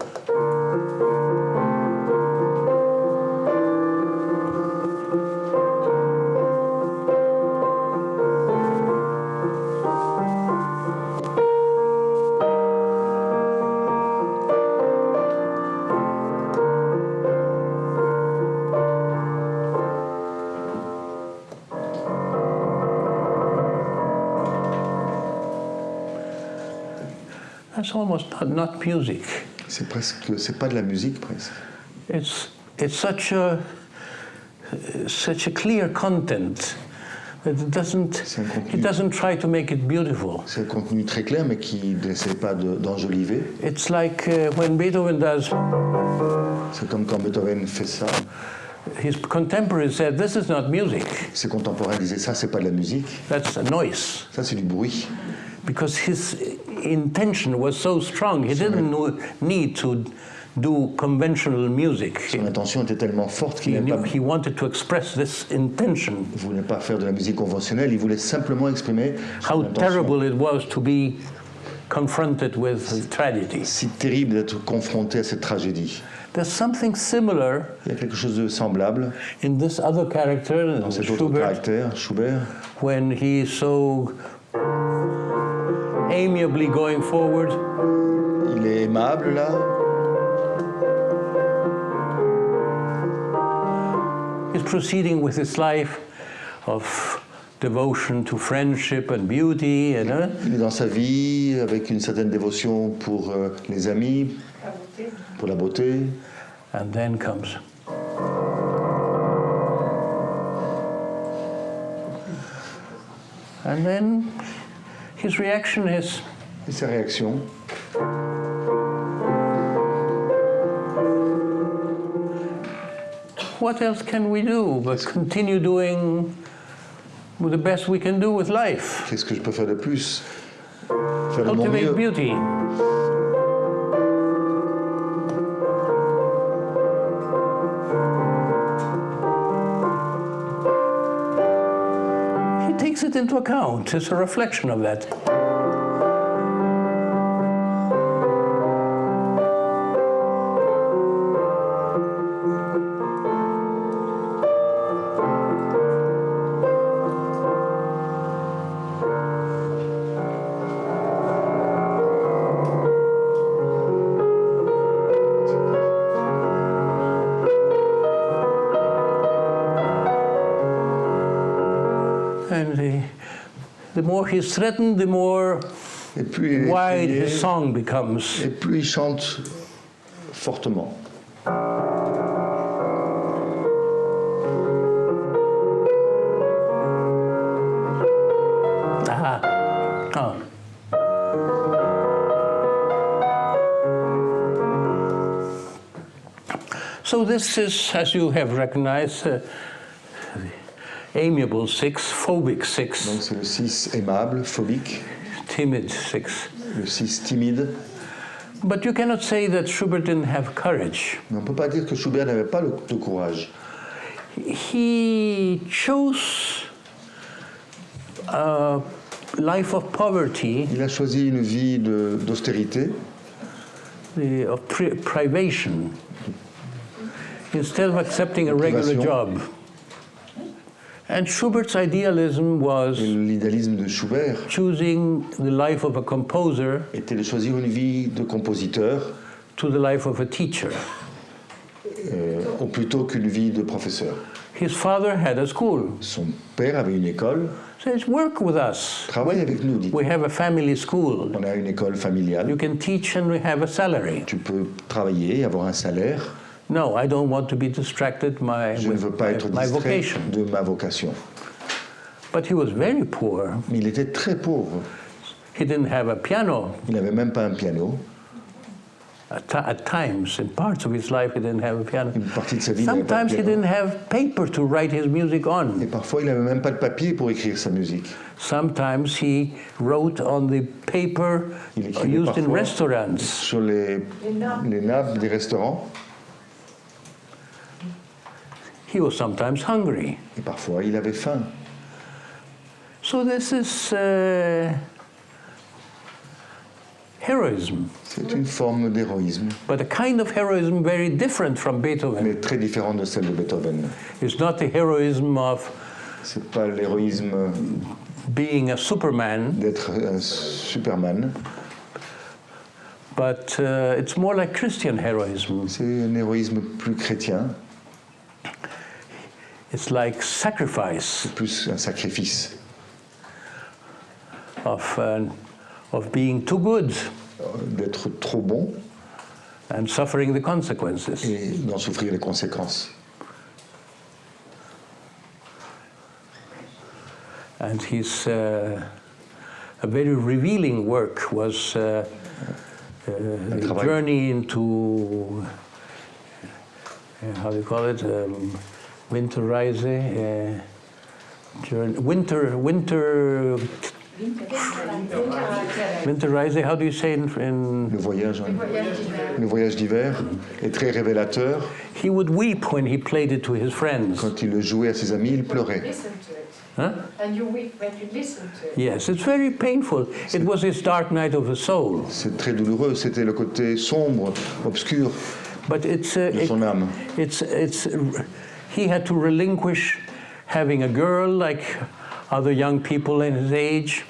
That's almost not music. C'est presque, c'est pas de la musique presque. It's such a clear content that it doesn't try to make it beautiful. C'est un contenu très clair, mais qui n'essaie pas d'enjoliver. It's like when Beethoven does. C'est comme quand Beethoven fait ça. His contemporaries said, "This is not music." Ses contemporains disaient ça, c'est pas de la musique. That's a noise. Ça, c'est du bruit. Because his intention was so strong, he didn't need to do conventional music. Son intention était tellement forte qu'il He wanted to express this intention. ne voulait pas faire de la musique conventionnelle, il voulait simplement exprimer son How intention. terrible it was to be confronted with tragedy. Si terrible d'être confronté à cette tragédie. There's something similar Il y a quelque chose de semblable in this other character, dans cet autre caractère, Schubert, when he is so amiably going forward. il est aimable là. He's proceeding with his life of devotion to friendship and beauty, you know? Il est dans sa vie avec une certaine dévotion pour les amis, pour la beauté. And then comes. And then his reaction is, Et sa réaction, what else can we do but continue doing the best we can do with life? qu'est-ce que je peux faire de plus? Faire de mon Cultivate mieux. beauty. He takes it into account. It's a reflection of that. And the more he's threatened, the more Et plus il est wide effrayé, his song becomes. et plus il chante fortement. So this is, as you have recognized, the amiable six, phobic Donc six, c'est le 6 aimable, phobique, timid six. le 6 timide. But you cannot say that Schubert didn't have courage. Mais on ne peut pas dire que Schubert n'avait pas de courage. He chose a life of poverty, Il a choisi une vie d'austérité, of privation, instead of accepting a regular Privation. job. And Schubert's idealism was et l'idéalisme de Schubert choosing the life of a composer était de choisir une vie de compositeur to the life of a teacher. ou plutôt qu'une vie de professeur. His father had a school. Son père avait une école, Says, work with us. travaille avec nous, dit. We have a family school. On a une école familiale, You can teach and we have a salary. tu peux travailler, avoir un salaire. No, I don't want to be distracted Je ne veux pas être with my distrait vocation. de ma vocation. But he was very poor. Mais il était très pauvre. He didn't have a piano. Il n'avait même pas un piano. At times, in parts of his life, he didn't have a piano. Une partie de sa vie, il n'avait pas Sometimes de he piano. didn't have paper to write his music on. Et parfois, il n'avait même pas de papier pour écrire sa musique. Sometimes he wrote on the paper Il écrivait used in parfois restaurants. sur les nappes des restaurants. He was sometimes hungry. Et parfois, il avait faim. So this is heroism, C'est une forme d'héroïsme, but a kind of heroism very different from Beethoven. mais très différente de celle de Beethoven. It's not the heroism of C'est pas l'héroïsme being a Superman, d'être un Superman, but it's more like Christian heroism. c'est un héroïsme plus chrétien, It's like sacrifice plus un sacrifice, of being too good d'être trop bon and suffering the consequences. et d'en souffrir les conséquences. And his a very revealing work was a journey into how do you call it? Winterize, winterize. How do you say in Le voyage d'hiver est très révélateur. He would weep when he played it to his friends. Quand il le jouait à ses amis, il pleurait. Huh? And you weep when you listen to it. Yes, it's very painful. It was his dark night of the soul. C'est très douloureux, c'était le côté sombre, obscur But it's de son âme. he had to relinquish having a girl like other young people in his age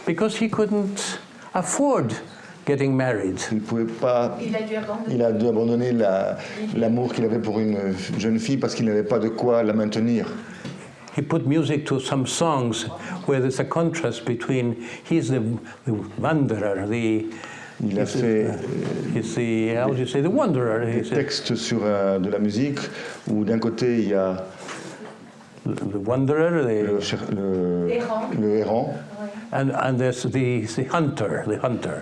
because he couldn't afford getting married. Il pouvait pas. Il a dû abandonner l'amour qu'il avait pour une jeune fille parce qu'il n'avait pas de quoi la maintenir. He put music to some songs where there's a contrast between he's the wanderer, Il a fait how do you say, the wanderer. des textes sur de la musique où d'un côté il y a the wanderer, le errant and there's the hunter.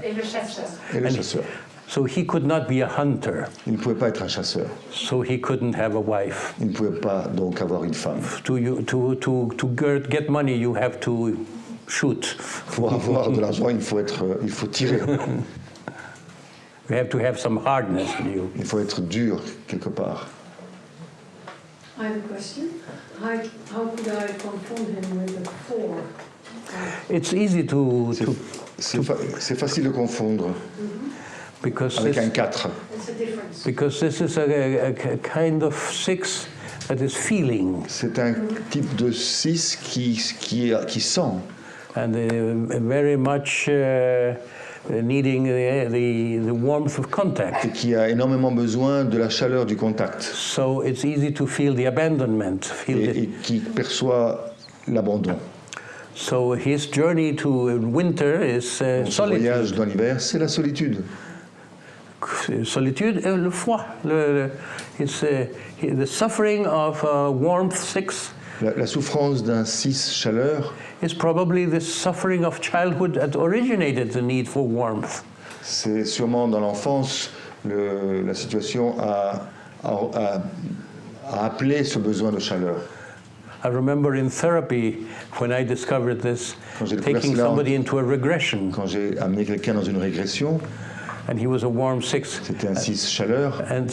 Et le chasseur. et le chasseur. So he could not be a hunter. Il ne pouvait pas être un chasseur. So he couldn't have a wife. Il ne pouvait pas donc avoir une femme. To get money, you have to shoot. Pour avoir de l'argent, il faut tirer. You have to have some hardness in you. Il faut être dur quelque part. I have a question. How could I confront him with a 4? It's easy to C'est facile de confondre because avec un this, 4. What's the difference? because this is a kind of 6 that is feeling C'est un type de 6 qui sent and very much needing the warmth of contact. et qui a énormément besoin de la chaleur du contact So it's easy to feel the abandonment. et qui perçoit l'abandon. So his journey to winter is Son voyage solitude. dans l'hiver, c'est la solitude. Solitude, le froid. The suffering of warmth 6 La souffrance d'un 6 chaleur, is probably the suffering of childhood that originated the need for warmth. c'est sûrement dans l'enfance la situation a appelé ce besoin de chaleur. I remember in therapy when I discovered this, Quand j'ai découvert taking cela, somebody into a regression, Quand j'ai amené quelqu'un dans une régression, and he was a warm 6, c'était un 6 chaleur, and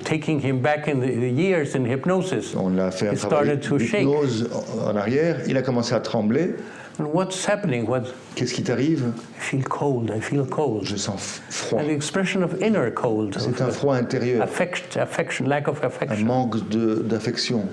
taking him back in the years in hypnosis, on l'a fait un he travail started to shake. d'hypnose en arrière, il a commencé à trembler. And what's happening? Qu'est-ce qui t'arrive? I feel cold. Je sens froid. And the expression of inner cold, C'est un froid intérieur, affection, lack of un affection. manque d'affection.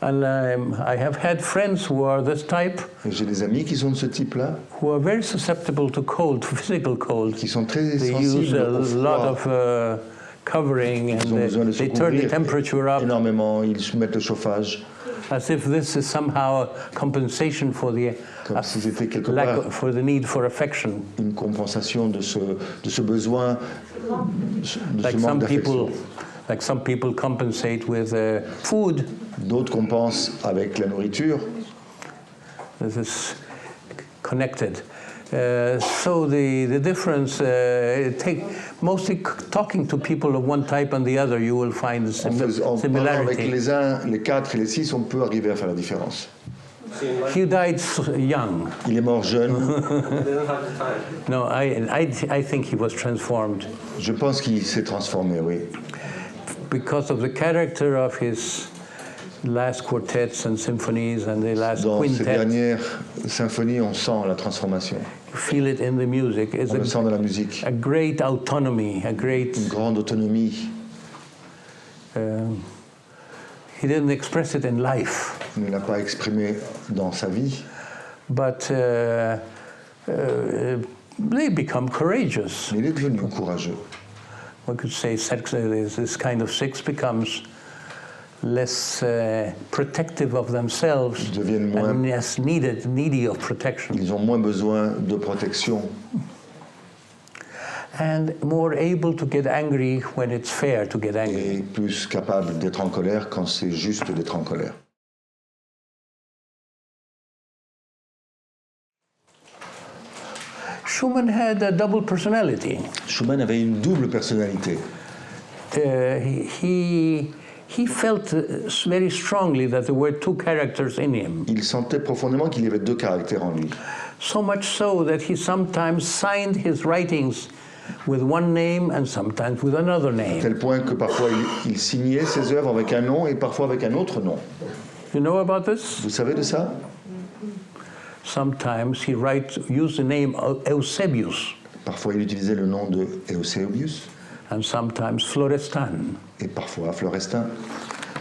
And I have had friends who are this type, Et j'ai des amis qui sont de ce type-là, who are very susceptible to cold, to physical cold. qui sont très They use sensibles a au lot froid. of covering, and Ils ont besoin de se they turn the couvrir temperature up, énormément, ils mettent le chauffage, as if this is somehow a compensation for the comme si c'était quelque part for the need for affection. une compensation de ce besoin, de ce manque d'affection. Like some people compensate with food. D'autres compensent avec la nourriture. This is connected. So the difference, mostly talking to people of one type and the other, you will find the En parlant avec similarity. les uns, les 4 et les 6, on peut arriver à faire la différence. He died young. Il est mort jeune. No, I think he was transformed Je pense qu'il s'est transformé, oui. because of the character of his last quartets and symphonies and the last Dans ces quintet. dernières symphonies, on sent la transformation. You feel it in the music. It's On le sent dans la musique. a great autonomy, a great. Une grande autonomie. He didn't express it in life, Il ne l'a pas exprimé dans sa vie. but they become courageous. Mais il est devenu courageux. One could say this kind of 6 becomes less protective of themselves Ils deviennent moins- and less needy of protection. Ils ont moins besoin de protection. and more able to get angry when it's fair to get angry. Et plus capable d'être en colère quand c'est juste d'être en colère. Schumann had a double personality. Schumann avait une double personnalité. He felt very strongly that there were two characters in him. Il sentait profondément qu'il y avait deux caractères en lui. So much so that he sometimes signed his writings with one name and sometimes with another À name. tel point que parfois il signait ses œuvres avec un nom et parfois avec un autre nom. You know about this? Vous savez de ça? Sometimes he used the name Eusebius Parfois il utilisait le nom de Eusebius and sometimes Florestan. et parfois Florestan.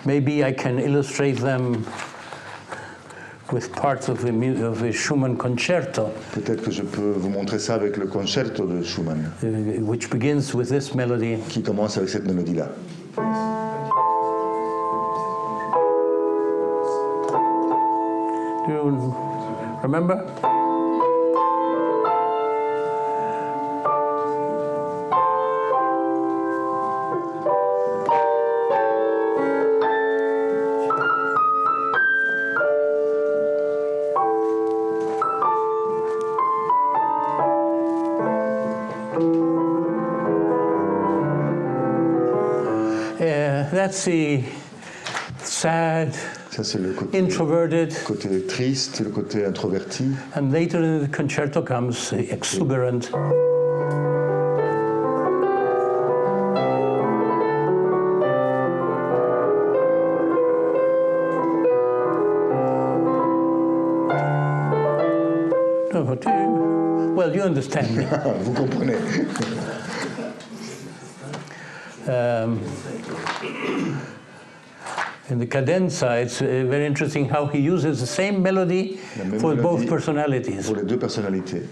Maybe I can illustrate them with parts of the Schumann concerto, Peut-être que je peux vous montrer ça avec le concerto de Schumann, which begins with this melody. qui commence avec cette mélodie-là. Do you remember? That's the sad, Ça c'est le introverted, côté triste, le côté introverti. and later in the concerto comes the exuberant. Well, you understand me. Vous comprenez. In the cadenza, it's very interesting how he uses the same melody La même for both mélodie personalities. Pour les deux personnalités.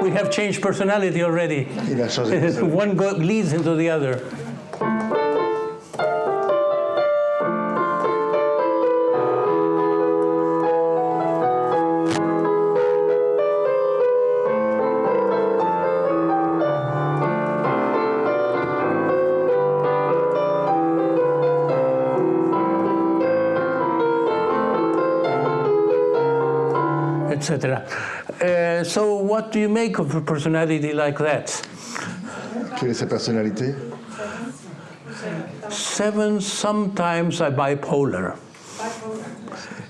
We have changed personality already. Il a changé de personnalité. One leads into the other. Etc. So what do you make of a personality like that? Quelle est sa personnalité? Seven, sometimes are bipolar.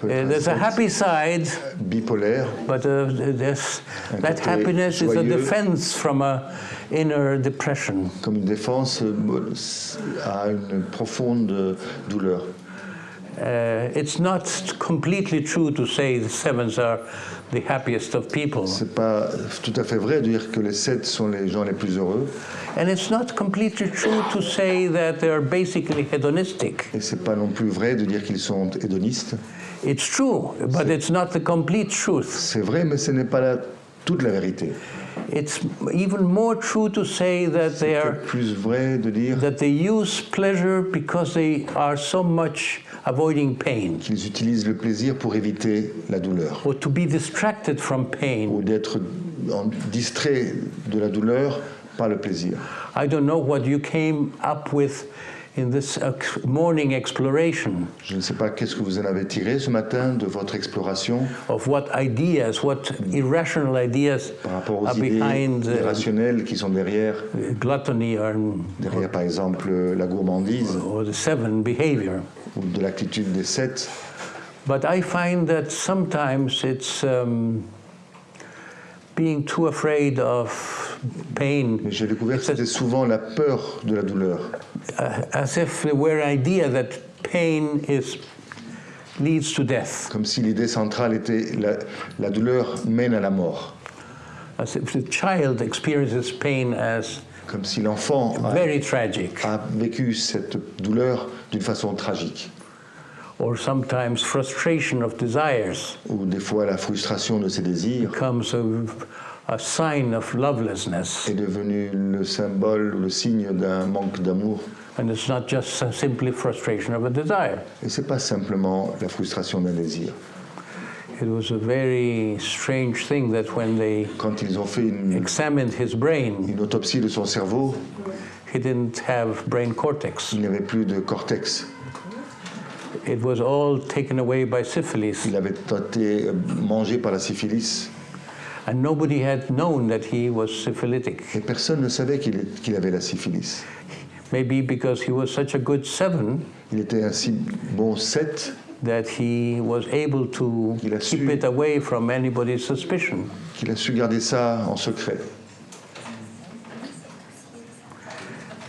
There's a happy side, Bipolaire, but that côté happiness is a joyeux. defense from a inner depression. comme une défense à une profonde douleur. It's not completely true to say the sevens are the happiest of people. C'est pas tout à fait vrai de dire que les 7 sont les gens les plus heureux. And it's not completely true to say that they are basically hedonistic. Et c'est pas non plus vrai de dire qu'ils sont hédonistes. It's true, but it's not the complete truth. C'est vrai, mais ce n'est pas toute la vérité. It's even more true to say that they are C'est plus vrai de dire that they use pleasure because they are so much avoiding pain, qu'ils utilisent le plaisir pour éviter la douleur, or to be distracted from ou pain. d'être distrait de la douleur par le plaisir. I don't know what you came up with in this morning exploration Je ne sais pas qu'est-ce que vous en avez tiré ce matin de votre exploration of what ideas, what irrational ideas par rapport aux are idées behind irrationnelles qui sont derrière, gluttony derrière par exemple la gourmandise or the seven behavior. ou de l'attitude des 7. But I find that sometimes it's being too afraid of pain, Mais j'ai découvert que c'était souvent la peur de la douleur, as if there were an idea that pain leads to death, comme si l'idée centrale était la douleur mène à la mort, as if the child experiences pain as comme si l'enfant very tragic, a vécu cette douleur d'une façon tragique, or sometimes frustration of desires ou des fois la frustration de ses désirs becomes a sign of lovelessness, est devenu le symbole ou le signe d'un manque d'amour. and it's not just simply frustration of a desire. Et c'est pas simplement la frustration d'un désir. It was a very strange thing that when they Quand ils ont fait une examined his brain, autopsie de son cerveau, he didn't have brain cortex. il n'avait plus de cortex. It was all taken away by syphilis, Il avait été mangé par la syphilis. and nobody had known that he was syphilitic. Et personne ne savait qu'il avait la syphilis. Maybe because he was such a good 7 Il était un si bon 7 that he was able to Il a keep su- it away from anybody's suspicion. qu'il a su garder ça en secret.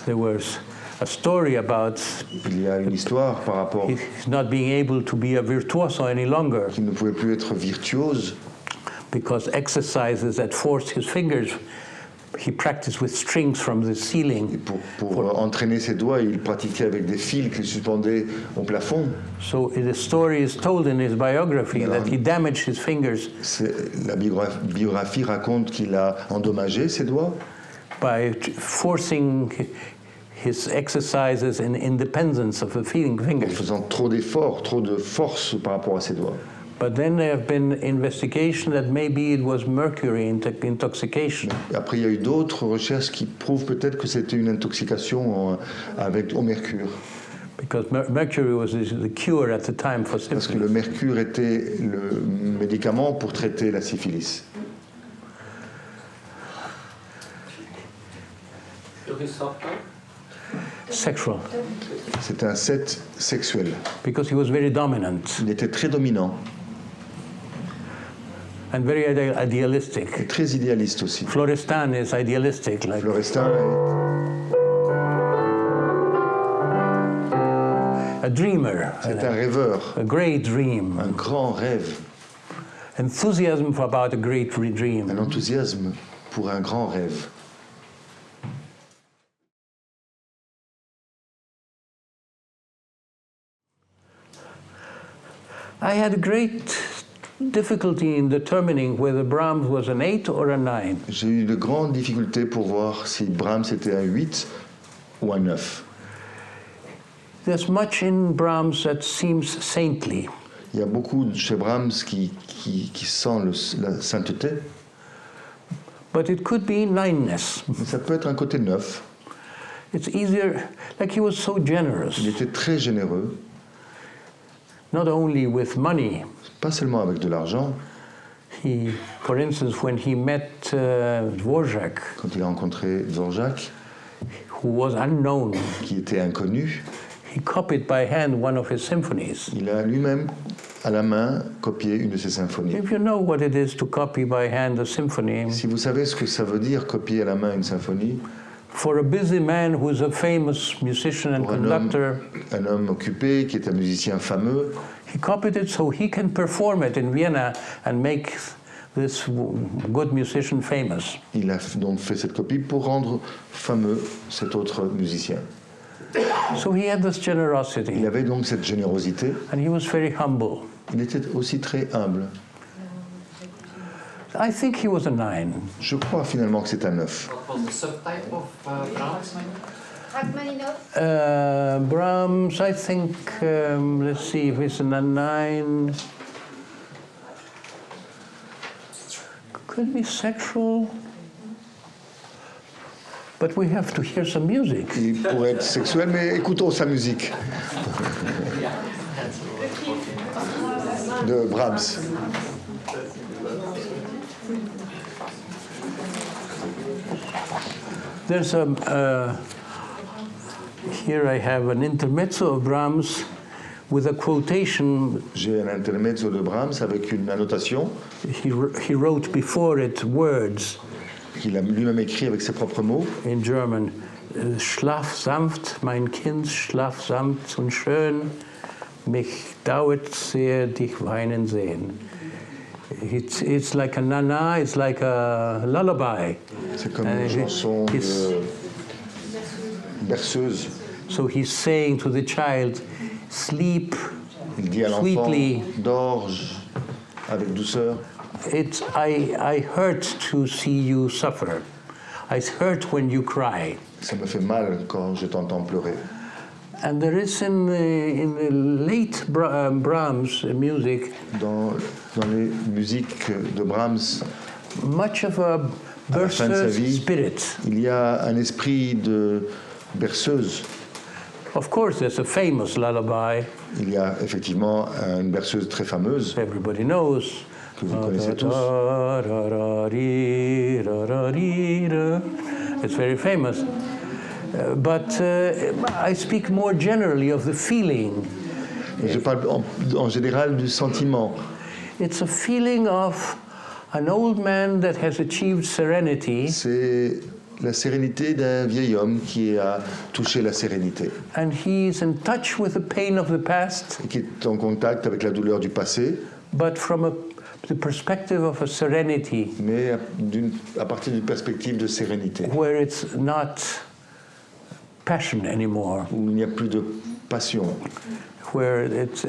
There was a story about Il y a une histoire par rapport his not being able to be a virtuoso any longer qu'il ne pouvait plus être virtuose because exercises that forced his fingers, he practiced with strings from the et ceiling. pour entraîner ses doigts, il pratiquait avec des fils qu'il suspendait au plafond. So the story is told in his biography that he damaged his fingers La biographie raconte qu'il a endommagé ses doigts by forcing his exercises in independence of the en fingers. faisant trop d'efforts, trop de force par rapport à ses doigts. But then there have been investigation that maybe it was mercury intoxication. Après, il y a eu d'autres recherches qui prouvent peut-être que c'était une intoxication au mercure. Because mercury was the cure at the time for Parce que syphilis. le mercure était le médicament pour traiter la syphilis. Sexual. C'est un 7 sexuel. Because he was very dominant Il était très dominant and very idealistic. et très idéaliste aussi. Florestan is idealistic, like Florestan a dreamer, c'est un rêveur, a great dream, un grand rêve, enthusiasm about a great dream. un enthousiasme pour un grand rêve. I had a great difficulty in determining whether Brahms was an 8 or a 9. J'ai eu de grandes difficultés pour voir si Brahms était un 8 ou un 9. There's much in Brahms that seems saintly, Il y a beaucoup chez Brahms qui sent la sainteté, but it could be 9ness. mais ça peut être un côté 9. It's easier, like he was so generous, Il était très généreux, not only with money. pas seulement avec de l'argent. He, for instance, when he met Dvorak, Quand il a rencontré Dvorak, who was unknown, qui était inconnu, he copied by hand one of his symphonies. il a lui-même, à la main, copié une de ses symphonies. If you know what it is to copy by hand a symphony, Si vous savez ce que ça veut dire, copier à la main une symphonie, for a busy man who's a famous musician and pour conductor, un homme occupé, qui est un musicien fameux, he copied it so he can perform it in Vienna and make this good musician famous. il a donc fait cette copie pour rendre fameux cet autre musicien. So he had this Il generosity, avait donc cette générosité. and he was very humble. Il était aussi très humble. I think he was a 9. Je crois finalement que c'est un 9. What was the subtype of Brahms? Rachmaninoff. Brahms, I think, let's see if it's a 9. Could be sexual. But we have to hear some music. Il pourrait être sexuel, mais écoutons sa musique. De Brahms. There's here I have an intermezzo of Brahms with a quotation. J'ai un intermezzo de Brahms avec une annotation. He wrote before it words. Qu'il a lui-même écrit avec ses propres mots. In German, schlaf sanft, mein Kind, schlaf sanft und schön, mich dauert sehr dich weinen sehen. It's like a nana, it's like a lullaby. C'est comme une chanson de berceuse. So he's saying to the child, sleep Il dit à l'enfant, dors avec douceur. I hurt to see you suffer. I hurt when you cry. Ça me fait mal quand je t'entends pleurer. And there is in the late Brahms music, dans les musiques de Brahms, much of a berceuse spirit. Il y a un esprit de berceuse. Of course, there's a famous lullaby. Il y a effectivement une berceuse très fameuse. Everybody knows. Que vous connaissez tous. It's very famous. But I speak more generally of the feeling. Je parle en général du sentiment. It's a feeling of an old man that has achieved serenity. C'est la sérénité d'un vieil homme qui a touché la sérénité. And he's in touch with the pain of the past. Et qui est en contact avec la douleur du passé. But from the perspective of a serenity. Mais à partir d'une perspective de sérénité. Where it's not passion anymore. Où il n'y a plus de passion. Where it's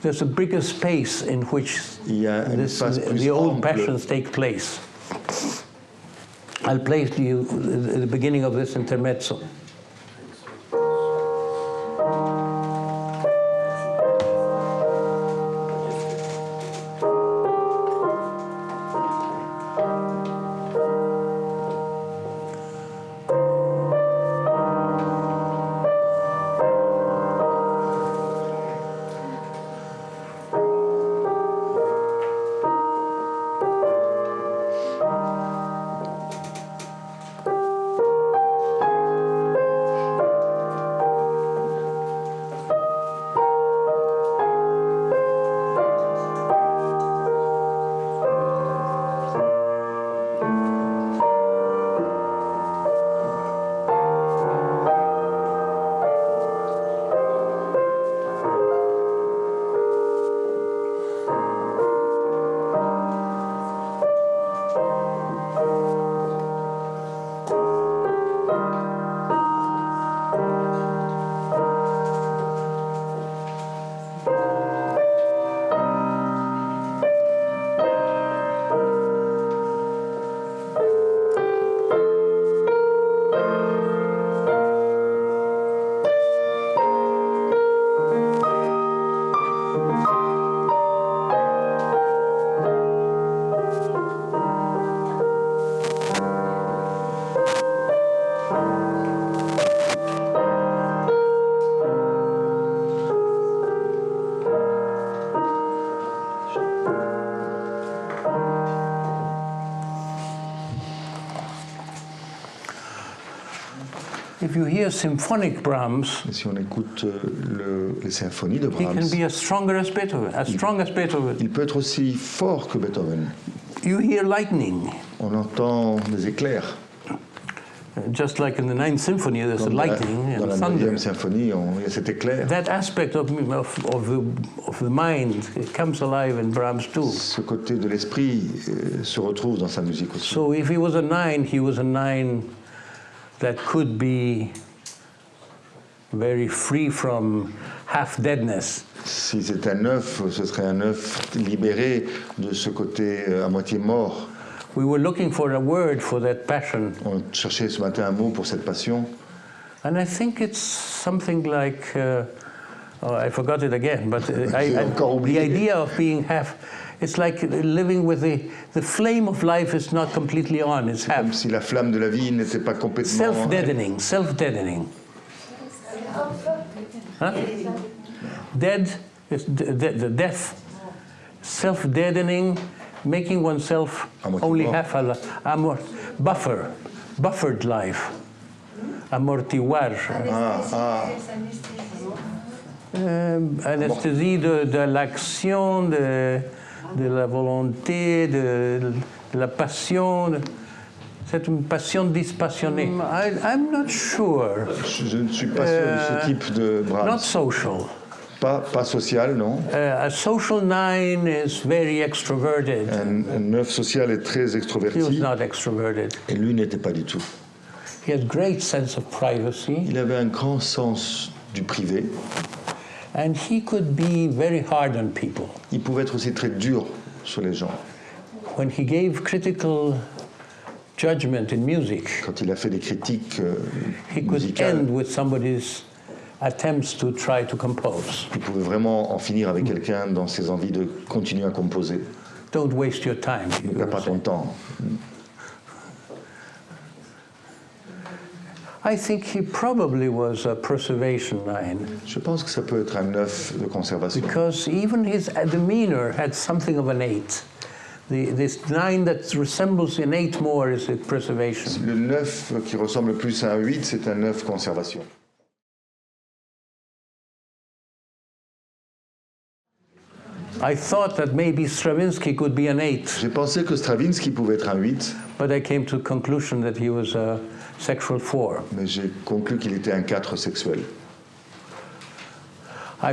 there's a bigger space in which the old passions take place. I'll play to you the beginning of this intermezzo. If you hear symphonic Brahms, si on écoute les symphonies de he Brahms, can be as strong as Beethoven, il peut être aussi fort que Beethoven. You hear lightning. On entend des éclairs. Just like in the Ninth Symphony, there's a lightning dans and la thunder. 9e symphonie, il y a cet éclair. That aspect of the mind, it comes alive in Brahms too. Ce côté de l'esprit se retrouve dans sa musique aussi. So if he was a nine that could be very free from half-deadness. Si c'est un œuf, ce serait un œuf libéré de ce côté à moitié mort. We were looking for a word for that passion. On cherchait ce matin un mot pour cette passion. And I think it's something like Oh, I forgot it again, but encore oublié. the idea of being half, it's like living with the flame of life is not completely on, it's Comme half. si la flamme de la vie n'était pas complètement... Self-deadening. Huh? Dead is the death. Self-deadening, making oneself only half buffered life. Amortiguar. Anesthésie de l'action, de la volonté, de la passion. C'est une passion dispassionnée. I'm not sure. Je ne suis pas sûr de ce type de Brahms. Not social. Pas social, non. A social 9 is very extroverted. Un 9 social est très He was extroverti. not extroverted. Et lui n'était pas du tout. He had great sense of privacy, Il avait un grand sens du privé. and he could be very hard on people. Il pouvait être aussi très dur sur les gens. When he gave critical judgment in music, Quand il a fait des critiques he could musicales, end with somebody's attempts to try to compose. il pouvait vraiment en finir avec quelqu'un dans ses envies de continuer à composer. Don't waste your time. he Ne perds would pas say. ton temps. I think he probably was a preservation 9, Je pense que ça peut être un 9 de conservation. because even his demeanor had something of an 8. This 9 that resembles an 8 more is a preservation. Le 9 qui ressemble plus à un 8, c'est un 9 conservation. I thought that maybe Stravinsky could be an 8, J'ai pensé que Stravinsky pouvait être un 8, but I came to the conclusion that he was a sexual 4. mais j'ai conclu qu'il était un 4 sexuel. I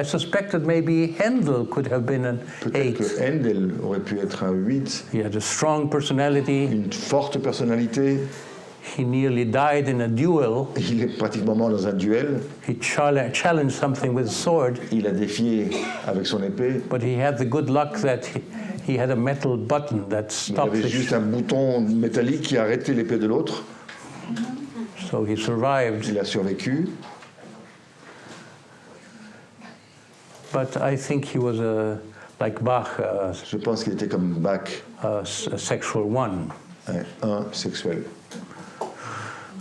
suspected maybe Handel could have been an Peut-être 8. que Handel aurait pu être un 8, He had a strong personality. une forte personnalité. He nearly died in a duel. Il est pratiquement mort dans un duel. He challenged something with a sword, Il a défié avec son épée. but he had the good luck that he had a metal button that Il stopped avait juste un bouton métallique qui a arrêté l'épée de l'autre. so he survived. Il a survécu. But I think he was like Bach, Je pense qu'il était comme Bach, a sexual 1. un sexuel.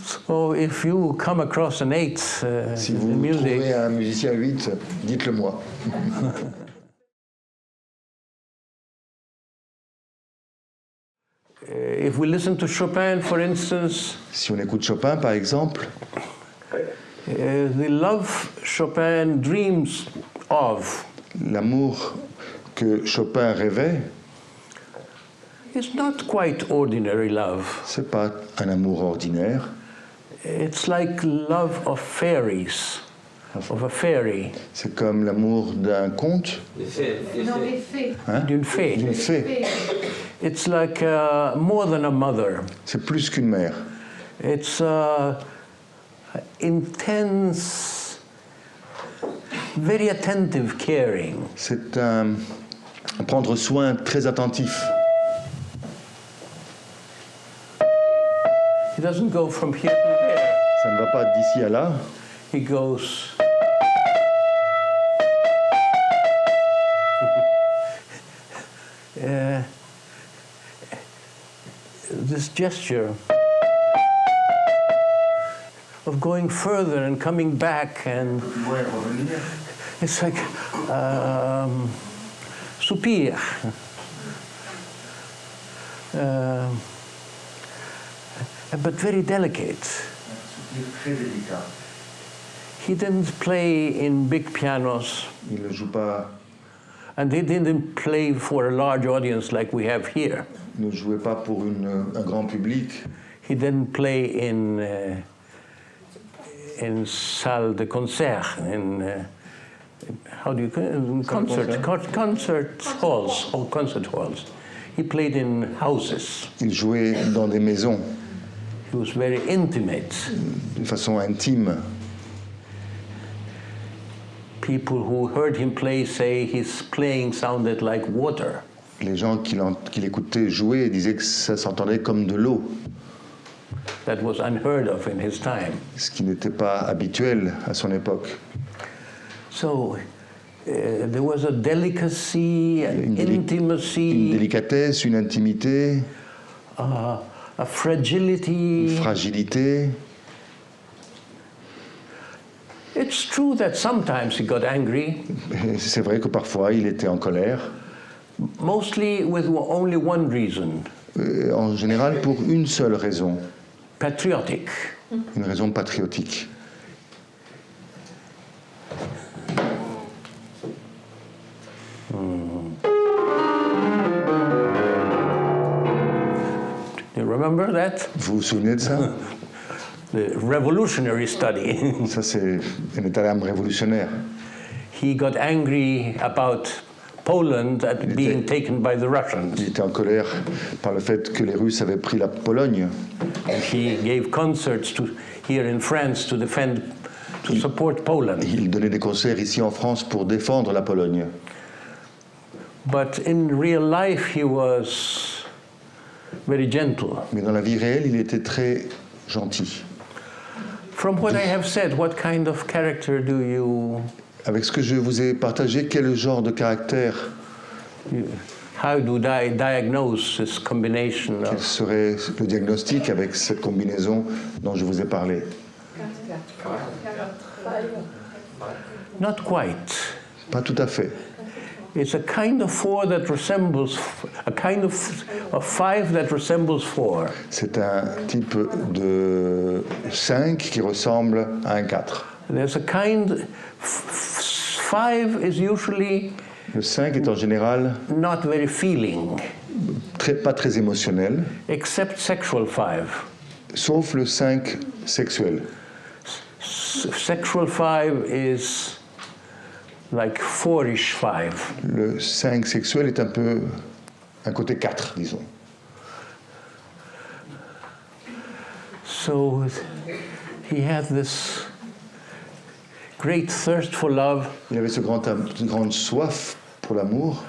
So if you come across an 8 Si in vous music, trouvez un musicien 8, dites-le moi. if we listen to Chopin, for instance, Si on écoute Chopin, par exemple, the love Chopin dreams of l'amour que Chopin rêvait, is not quite ordinary love. c'est pas un amour ordinaire. It's like love of fairies, of a fairy, C'est comme l'amour d'un conte, Non, les faits. d'une fée. d'une fée. It's like more than a mother. C'est plus qu'une mère. It's intense, very attentive caring. C'est un prendre soin très attentif. He doesn't go from here to there. Ça ne va pas d'ici à là. He goes. This gesture of going further and coming back, and it's like soupir. But very delicate. He didn't play in big pianos, Il ne joue pas, and he didn't play for a large audience like we have here. ne jouait pas pour un grand public. He didn't play in salle de concert, how do you call it? Concert halls, or concert halls. He played in houses. Il jouait dans des maisons, He was very intimate. de façon intime. People who heard him play say his playing sounded like water. Les gens qui l'écoutaient jouer disaient que ça s'entendait comme de l'eau, That was unheard of in his time. ce qui n'était pas habituel à son époque. So there was a delicacy, an Une intimacy, délicatesse, une intimité, a fragility. une fragilité. It's true that sometimes he got angry, Et c'est vrai que parfois il était en colère, mostly with only one reason, en général pour une seule raison, patriotic. une raison patriotique. You remember that? Vous vous souvenez de ça? The revolutionary study. Ça c'est un état d'âme révolutionnaire. He got angry about Poland being taken by the Russians. Il était en colère par le fait que les Russes avaient pris la Pologne. And he gave concerts here in France to support Poland. Il donnait des concerts ici en France pour défendre la Pologne. But in real life he was very gentle. Mais dans la vie réelle, il était très gentil. From what I have said, what kind of character do you... Avec ce que je vous ai partagé, quel genre de caractère, How do I diagnose this combination quel of... serait le diagnostic avec cette combinaison dont je vous ai parlé? Not quite. Pas tout à fait. It's a kind of four that resembles... A kind of five that resembles four. C'est un type de 5 qui ressemble à un 4. There's a kind... Five is usually Le 5 est en général not very feeling, pas très émotionnel, except sexual five. sauf le 5 sexuel. Sexual five is like four-ish five. Le 5 sexuel est un peu un côté 4, disons. So he had this great thirst for love, Il avait cette grande soif pour l'amour,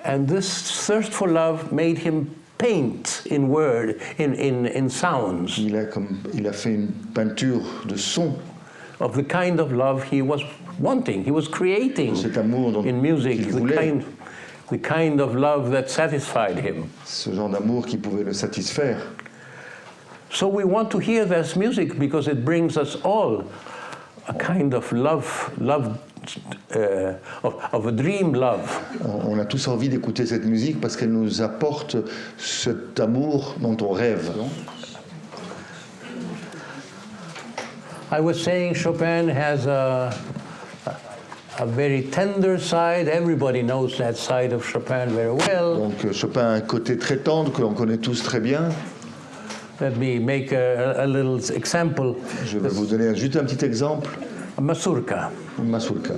and this thirst for love made him paint in sounds il a fait une peinture de son, of the kind of love he was wanting. He was creating cet amour dont in music qu'il voulait, the kind of love that satisfied him. ce genre d'amour qui pouvait le satisfaire. So we want to hear this music because it brings us all a kind of love of a dream love. On a tous envie d'écouter cette musique parce qu'elle nous apporte cet amour dont on rêve. I was saying Chopin has a very tender side. Everybody knows that side of Chopin very well. Donc Chopin a un côté très tendre que l'on connaît tous très bien. Let me make a little example. Je vais vous donner juste un petit exemple. A mazurka. Une mazurka.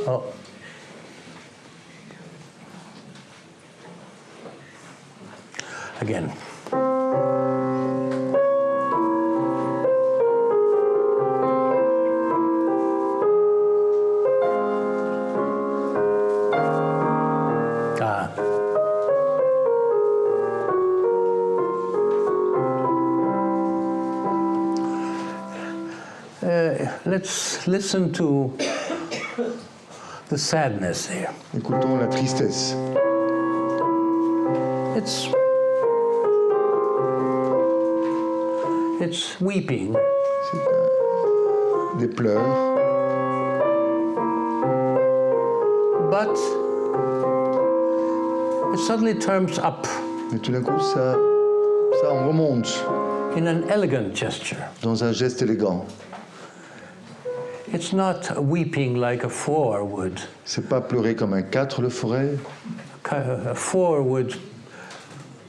Oh. Again. Let's listen to the sadness there. Écoutons la tristesse. It's weeping. C'est des pleurs. But it suddenly turns up Mais tout d'un coup, ça en remonte in an elegant gesture. dans un geste élégant. It's not weeping like a four would. C'est pas pleurer comme un 4 le ferait. A four would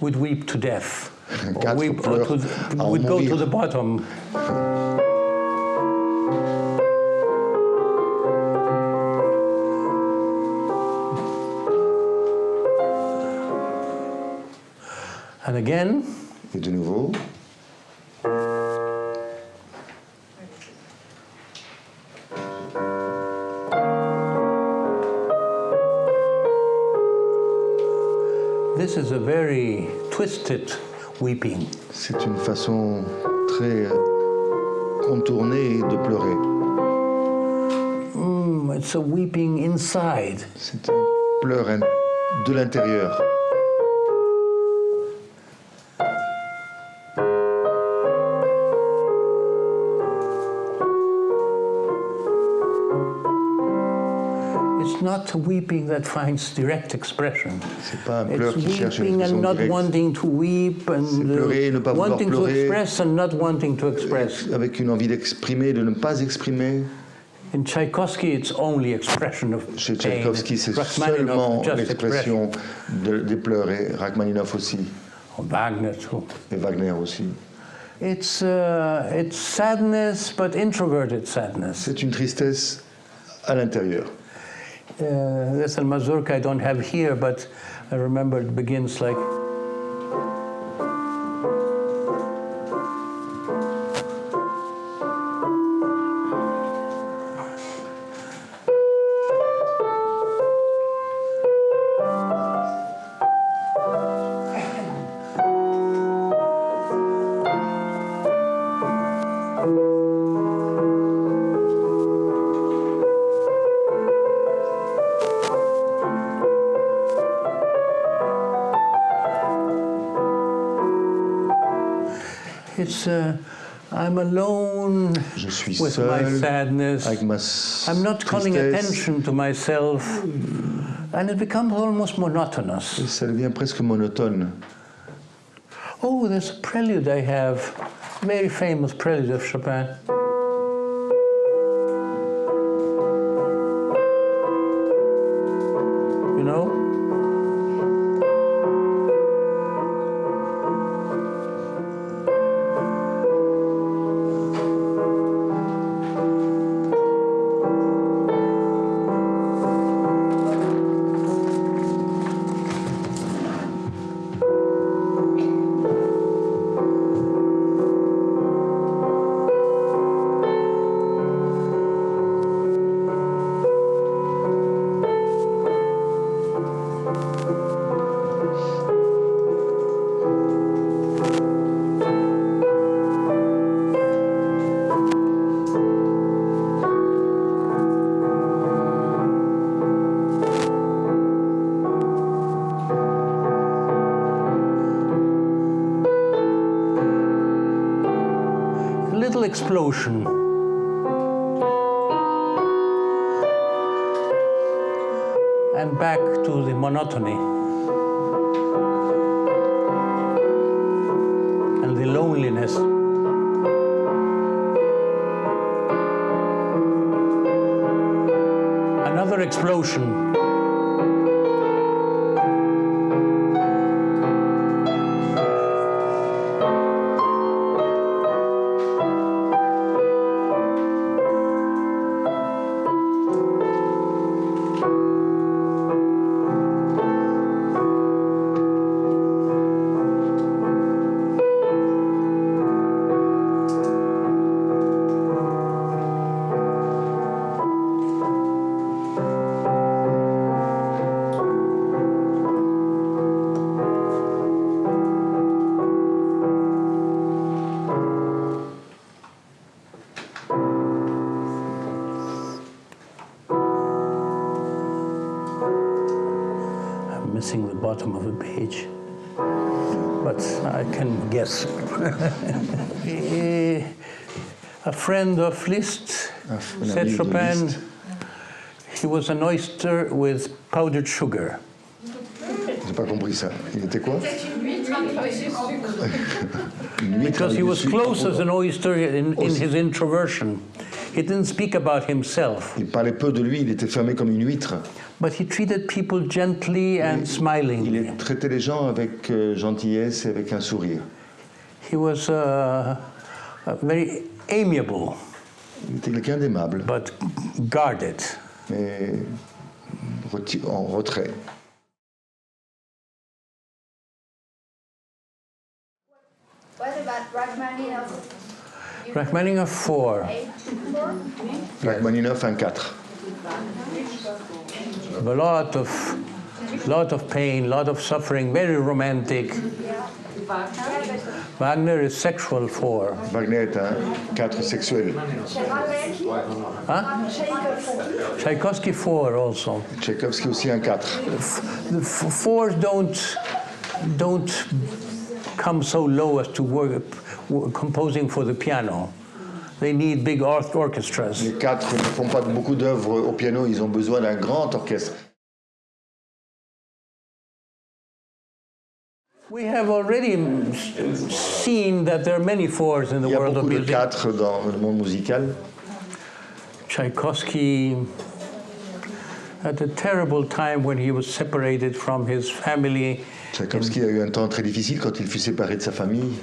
weep to death. Un Or 4 weep, pleure à en would go to mourir. the bottom. And again, Et de nouveau, This is a very twisted weeping. C'est une façon très contournée de pleurer. It's a weeping inside. C'est un pleur de l'intérieur. It's not a weeping that finds direct expression. C'est pas un pleur It's qui cherche une weeping and expression not directe. wanting to weep C'est pleurer et ne and pas vouloir wanting to pleurer. express and not wanting to express. Avec une envie d'exprimer, de ne pas exprimer. In Tchaïkovsky, it's only expression of Chez pain. Tchaïkovsky, c'est Rachmaninoff, seulement just l'expression des pleurs, et Rachmaninoff aussi, Or Wagner too. et Wagner aussi. It's sadness, but introverted sadness. C'est une tristesse à l'intérieur. There's a mazurka I don't have here, but I remember it begins like. It's I'm alone Je suis with my seul sadness. avec ma I'm not calling tristesse. attention to myself, and it becomes almost monotonous. Et ça devient presque monotone. Oh, there's a prelude I have, very famous prelude of Chopin. You know? Little explosion. And back to the monotony. And the loneliness. Another explosion. Missing the bottom of the page, but I can guess. A friend of Liszt said Chopin, he was an oyster with powdered sugar. J'ai pas compris ça. Il était quoi? Because he was close as an oyster in his introversion. He didn't speak about himself. Il parlait peu de lui, il était fermé comme une huître. But he treated people gently and smiling. Il traitait les gens avec gentillesse et avec un sourire. He was very amiable, Il était quelqu'un d'aimable, but guarded. mais en retrait. What about Rachmaninoff? Rachmaninoff 4. Rachmaninoff, un 4. A lot of lot of pain, lot of suffering, very romantic. Wagner is sexual 4. Wagner est un 4 sexuel. Huh? Tchaikovsky 4 also. Tchaïkovski aussi un 4. The fours don't come so low as to work composing for the piano. They need big orchestras. Les 4 ne font pas beaucoup d'œuvres au piano, ils ont besoin d'un grand orchestre. We have already seen that there are many 4s in the Il y a world of beaucoup de music. 4 dans le monde musical. Tchaikovsky had a terrible time when he was separated from his family Tchaïkovski a eu un temps très difficile quand il fut séparé de sa famille,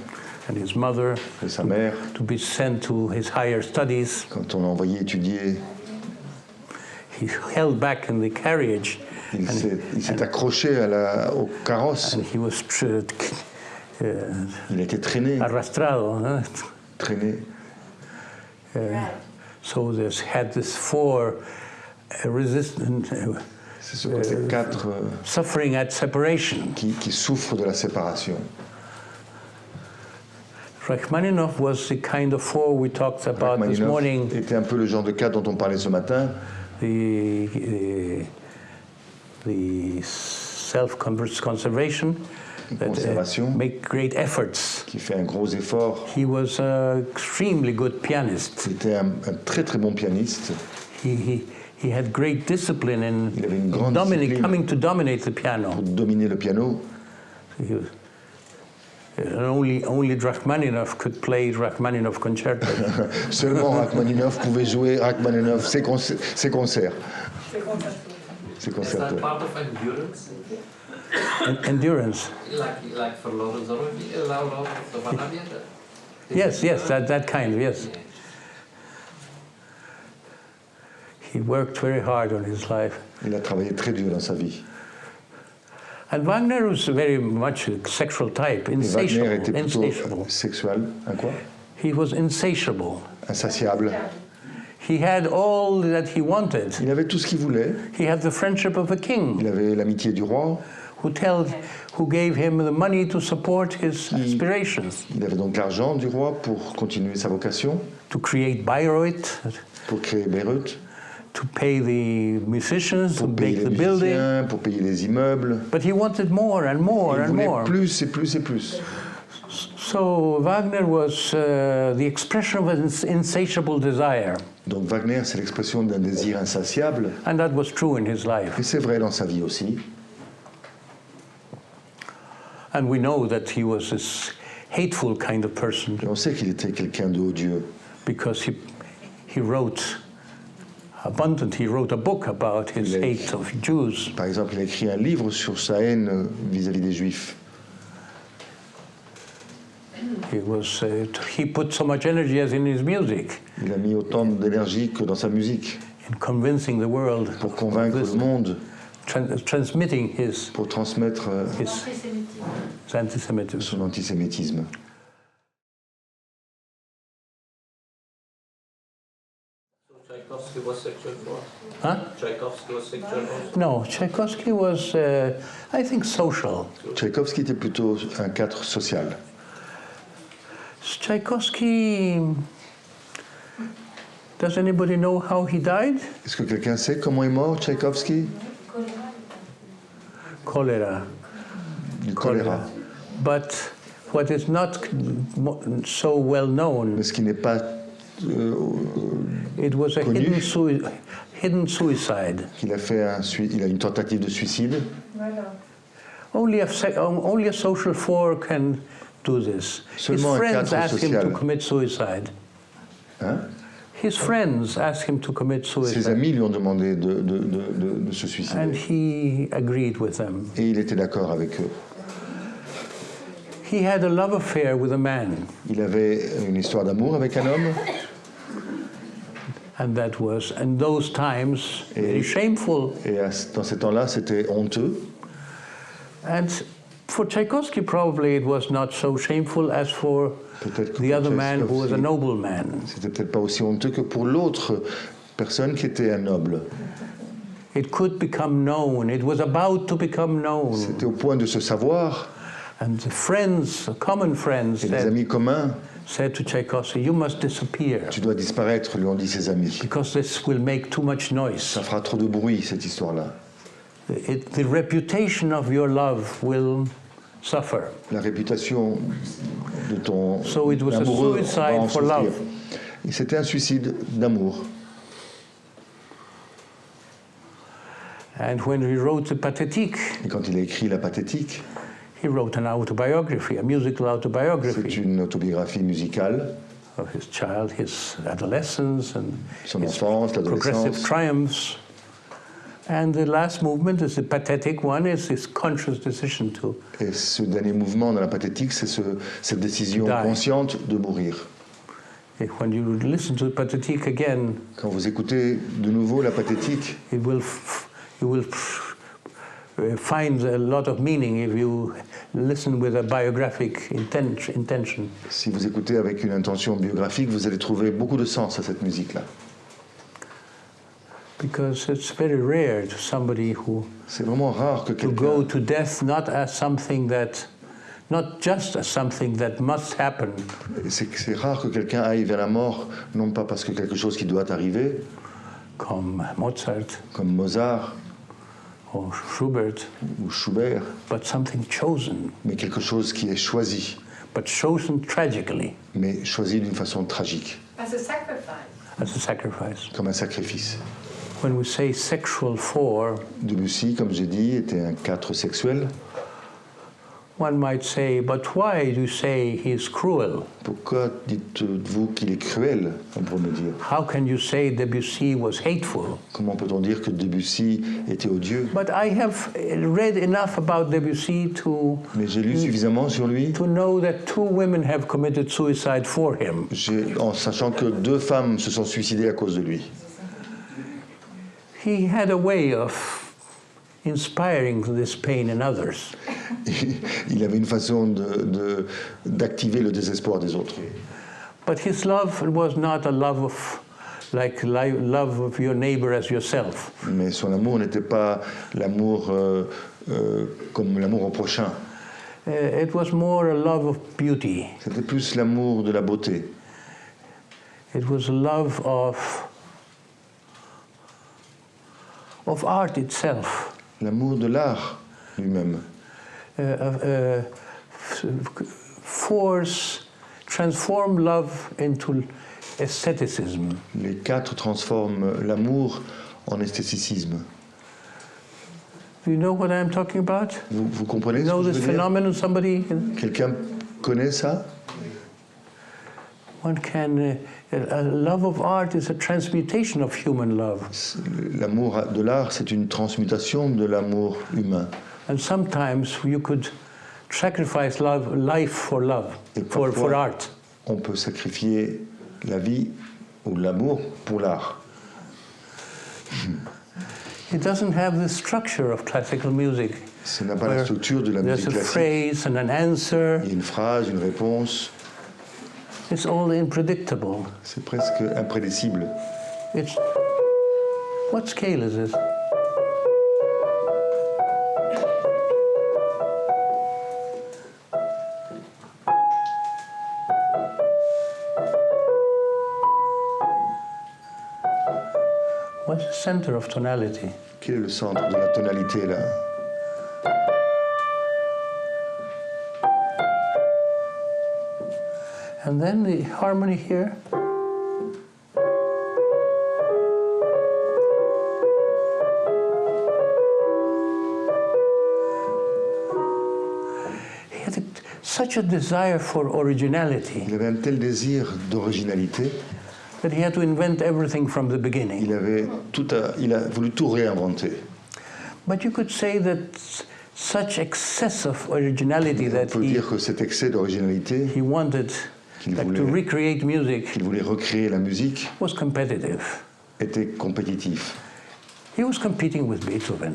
and his mother de sa mère, to be sent to his higher studies. quand on l'a envoyé étudier. He held back in the carriage Il s'est accroché au carrosse. and he was Il a été traîné. arrastrado. Traîné. So this had this 4 resistant C'est ce côté 4 suffering at separation. qui souffre de la séparation. Rachmaninoff was the kind of 4 we talked about this Rachmaninoff morning. était un peu le genre de 4 dont on parlait ce matin. The self-conservation that Conservation. make great efforts. Qui fait un gros effort. He was an extremely good pianist. C'était un très très bon pianiste. He had great discipline in Il avait une grande discipline coming to dominate the piano. pour dominer le piano. He was, only Rachmaninoff could play Rachmaninoff concerto. Seulement Rachmaninoff pouvait jouer Rachmaninoff ses concerts. Ses Is that concertos. part of endurance? Endurance. Like for Lawrence Olivier, Yes, that kind of, yes. He worked very hard on his life. Il a travaillé très dur dans sa vie. And Wagner was very much a sexual type, Et Wagner était plutôt insatiable. sexuel. Un quoi? He was insatiable. Insatiable. He had all that he wanted. Il avait tout ce qu'il voulait. He had the friendship of a king Il avait l'amitié du roi. who gave him the money to support his aspirations, Il avait donc l'argent du roi pour continuer sa vocation, to create Bayreuth, pour créer Beyrouth, to pay the musicians, to pour payer make les the building. musiciens, pour payer les immeubles. But he wanted more and more Il and voulait more. plus et plus et plus. So Wagner was the expression of an insatiable desire. Donc Wagner, c'est l'expression d'un désir insatiable. And that was true in his life. Et c'est vrai dans sa vie aussi. And we know that he was this hateful kind of person Et on sait qu'il était quelqu'un de odieux. because he wrote he wrote a book about his Il a hate of Jews. Par exemple, il a écrit un livre sur sa haine vis-à-vis des Juifs. He put so much energy as in his music Il a mis autant d'énergie que dans sa musique in convincing the world, pour convaincre le monde, transmitting his pour transmettre anti-Semitism. son antisémitisme. Tchaikovsky was sexual for. Huh? Tchaikovsky was sexual also. No, Tchaikovsky was, I think, social. Tchaïkovski était plutôt un 4 social. Tchaikovsky, does anybody know how he died? Est-ce que quelqu'un sait comment est mort Tchaïkovski? Cholera. Du choléra. But what is not so well known, Mais ce qui n'est pas it was a connu, hidden suicide. qu'il a fait il a une tentative de suicide. Only a social 4 can do this. His Seulement un friends 4 asked him to social. commit suicide. Hein? His friends asked him to commit Ses suicide. amis lui ont demandé de se And suicider. he agreed with them. Et il était d'accord avec eux. He had a love affair with a man, Il avait une histoire d'amour avec un homme. and that was, in those times, very shameful. Et dans ces temps-là, c'était honteux. And for Tchaikovsky, probably it was not so shameful as for Peut-être que the pour other man who was a Tchaïkovski, nobleman. c'était peut-être pas aussi honteux que pour l'autre personne qui était un noble. It could become known. It was about to become known. C'était au point de se savoir. And the friends, common friends, Et les amis communs said to Tchaikovsky, "You must disappear, tu dois disparaître, lui ont dit ses amis. because this will make too much noise. Ça fera trop de bruit, cette histoire-là. The reputation of your love will suffer." La réputation de ton So it was a amoureux suicide va en for souffrir. love. Et c'était un suicide d'amour. And when he wrote the Pathétique, Et quand il a écrit La Pathétique, he wrote an autobiography, a musical c'est autobiography une autobiographie musicale, of his child, his adolescence, and son his enfance, progressive l'adolescence. triumphs. And the last movement is the pathetic one, is his conscious decision to Et ce dernier mouvement dans La Pathétique, c'est cette décision Die. consciente de mourir. when you listen to the Pathétique again, Quand vous écoutez de nouveau La Pathétique, you will find a lot of meaning if you listen with a biographic intention. si vous écoutez avec une intention biographique, vous allez trouver beaucoup de sens à cette musique-là. Because it's very rare to somebody who C'est vraiment rare que to go quelqu'un to death not as something that, not just as something that must happen, c'est rare que quelqu'un aille vers la mort, non pas parce que quelque chose qui doit arriver, comme Mozart comme Mozart or Schubert, ou Schubert, but something chosen, mais quelque chose qui est choisi, but chosen tragically mais choisi d'une façon tragique, As a sacrifice. as a sacrifice. comme un sacrifice. When we say sexual four, Debussy, comme j'ai dit, était un 4 sexuel. one might say, but why do you say he's cruel? Pourquoi dites-vous qu'il est cruel, on pourrait me dire? How can you say Debussy was hateful? Comment peut-on dire que Debussy était odieux? But I have read enough about Debussy Mais j'ai lu suffisamment sur lui, to know that 2 women have committed suicide for him. en sachant que 2 femmes se sont suicidées à cause de lui. He had a way of inspiring this pain in others. Il avait une façon d'activer le désespoir des autres. But his love was not a love of, like love of your neighbor as yourself. Mais son amour n'était pas l'amour comme l'amour au prochain. It was more a love of beauty. C'était plus l'amour de la beauté. It was a love of art itself. L'amour de l'art lui-même. Transform love into aestheticism. Les 4 transforment l'amour en esthéticisme. Do you know what I'm talking about? Vous comprenez You ce know que je this veux dire? phenomenon? Somebody? Quelqu'un connaît ça? One can. A love of art is a transmutation of human love. L'amour de l'art, c'est une transmutation de l'amour humain. And sometimes you could sacrifice life for love, Et for parfois, art. on peut sacrifier la vie ou l'amour pour l'art. It doesn't have the structure of classical music. Ça n'a pas la where structure de la there's musique a classique. phrase and an answer. Il y a une phrase, une réponse. It's all unpredictable. C'est presque imprédicible. It's what scale is this? What's the center of tonality? Quel est le centre de la tonalité là? And then the harmony here. He had such a desire for originality Il avait un tel désir d'originalité, that he had to invent everything from the beginning. il a voulu tout réinventer. But you could say that such excessive originality On that peut dire que cet excès d'originalité he wanted, qu'il like to voulait, recreate music, qu'il voulait recréer la musique was competitive. était compétitif. He was competing with Beethoven.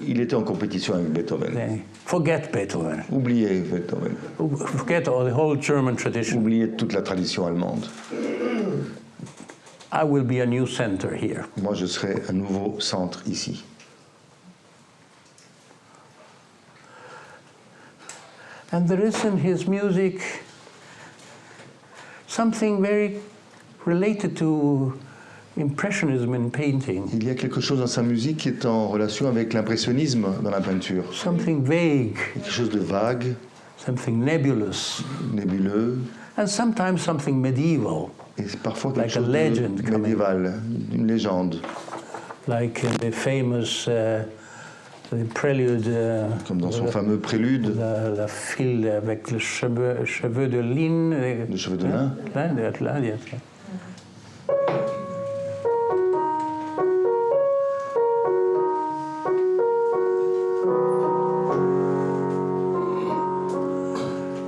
Il était en compétition avec Beethoven. Forget Beethoven. Oubliez Beethoven. Forget all the whole German tradition. Oubliez toute la tradition allemande. I will be a new center here. Moi, je serai un nouveau centre ici. And there is in his music something very related to impressionism in painting. Il y a quelque chose dans sa musique qui est en relation avec l'impressionnisme dans la peinture. Something vague, Quelque chose de vague, something nebulous, nébuleux, and sometimes something medieval, et c'est parfois quelque like a chose legend de médiéval, une légende. like in the famous the prelude. Comme dans son fameux prélude, La file avec les cheveux de lin. Les cheveux de lin. Lin, yes.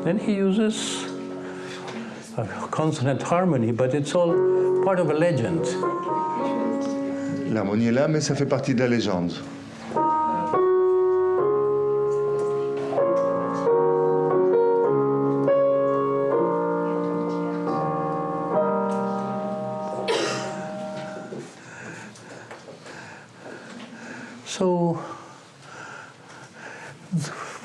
Then he uses a consonant harmony, but it's all part of a legend. L'harmonie est là, mais ça fait partie de la légende. So,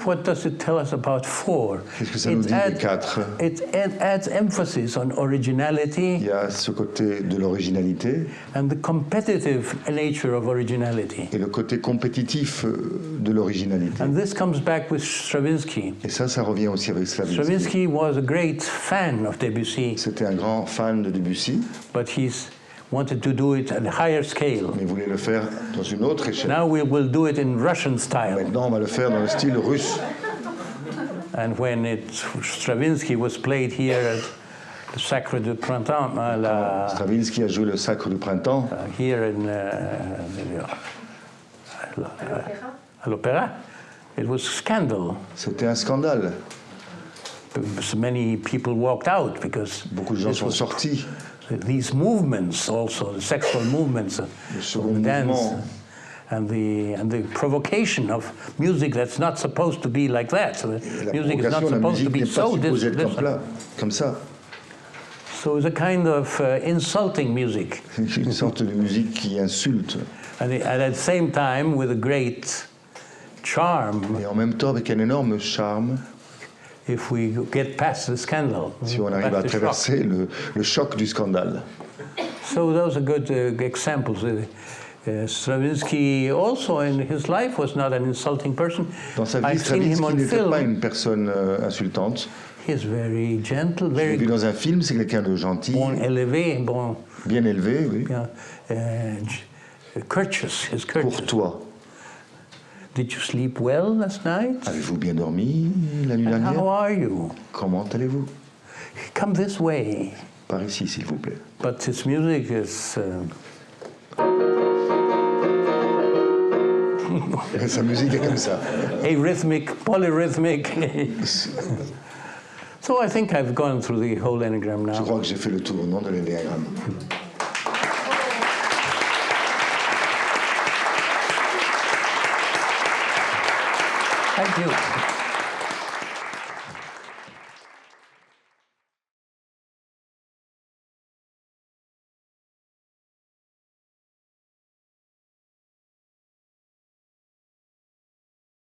what does it tell us about 4? Qu'est-ce que ça nous dit des 4? It adds emphasis on Il originality y a ce côté de l'originalité and the competitive nature of originality. et le côté compétitif de l'originalité. And this comes back with Stravinsky. Et ça revient aussi avec Stravinsky. Stravinsky was a great fan of Debussy, C'était un grand fan de Debussy, but he's wanted to do it at a higher scale. mais voulait le faire dans une autre échelle. Now we will do it in Russian style. Maintenant, on va le faire dans le style russe. And when Stravinsky was played here at the Sacre du Printemps, Stravinsky a joué le Sacre du Printemps here in à l'Opéra, it was scandal. C'était un scandale. So many people walked out because Beaucoup de gens this sont was- sortis. these movements also, the sexual movements of second the dance mouvement. and the provocation of music that's not supposed to be like that. So La the music is not provocation, la supposed to musique be n'est pas so supposée être this. comme ça. So it's a kind of insulting music. Une sorte de musique qui insulte. And at the same time, with a great charm, Et en même temps, avec un énorme charme, if we get past the scandal. si on arrive à past the shock. traverser le choc du scandale. So those are good examples. Stravinsky also in his life was not an insulting person. Dans sa vie, I've seen him Stravinsky on n'était pas film. une personne insultante. He's very gentle, Je l'ai very vu dans un film, c'est quelqu'un de gentil, bon élevé, bon, bien élevé, oui, courteous. He's courteous. courtois. Did you sleep well last night? Avez-vous bien dormi la nuit And how dernière? are you? Comment allez-vous? Come this way. Par ici, s'il vous plaît. But his music is Sa musique est comme ça. arrhythmic, polyrhythmic. So I think I've gone through the whole enneagram Je now. crois que j'ai fait le tour, non, de l'ennéagramme. Thank you.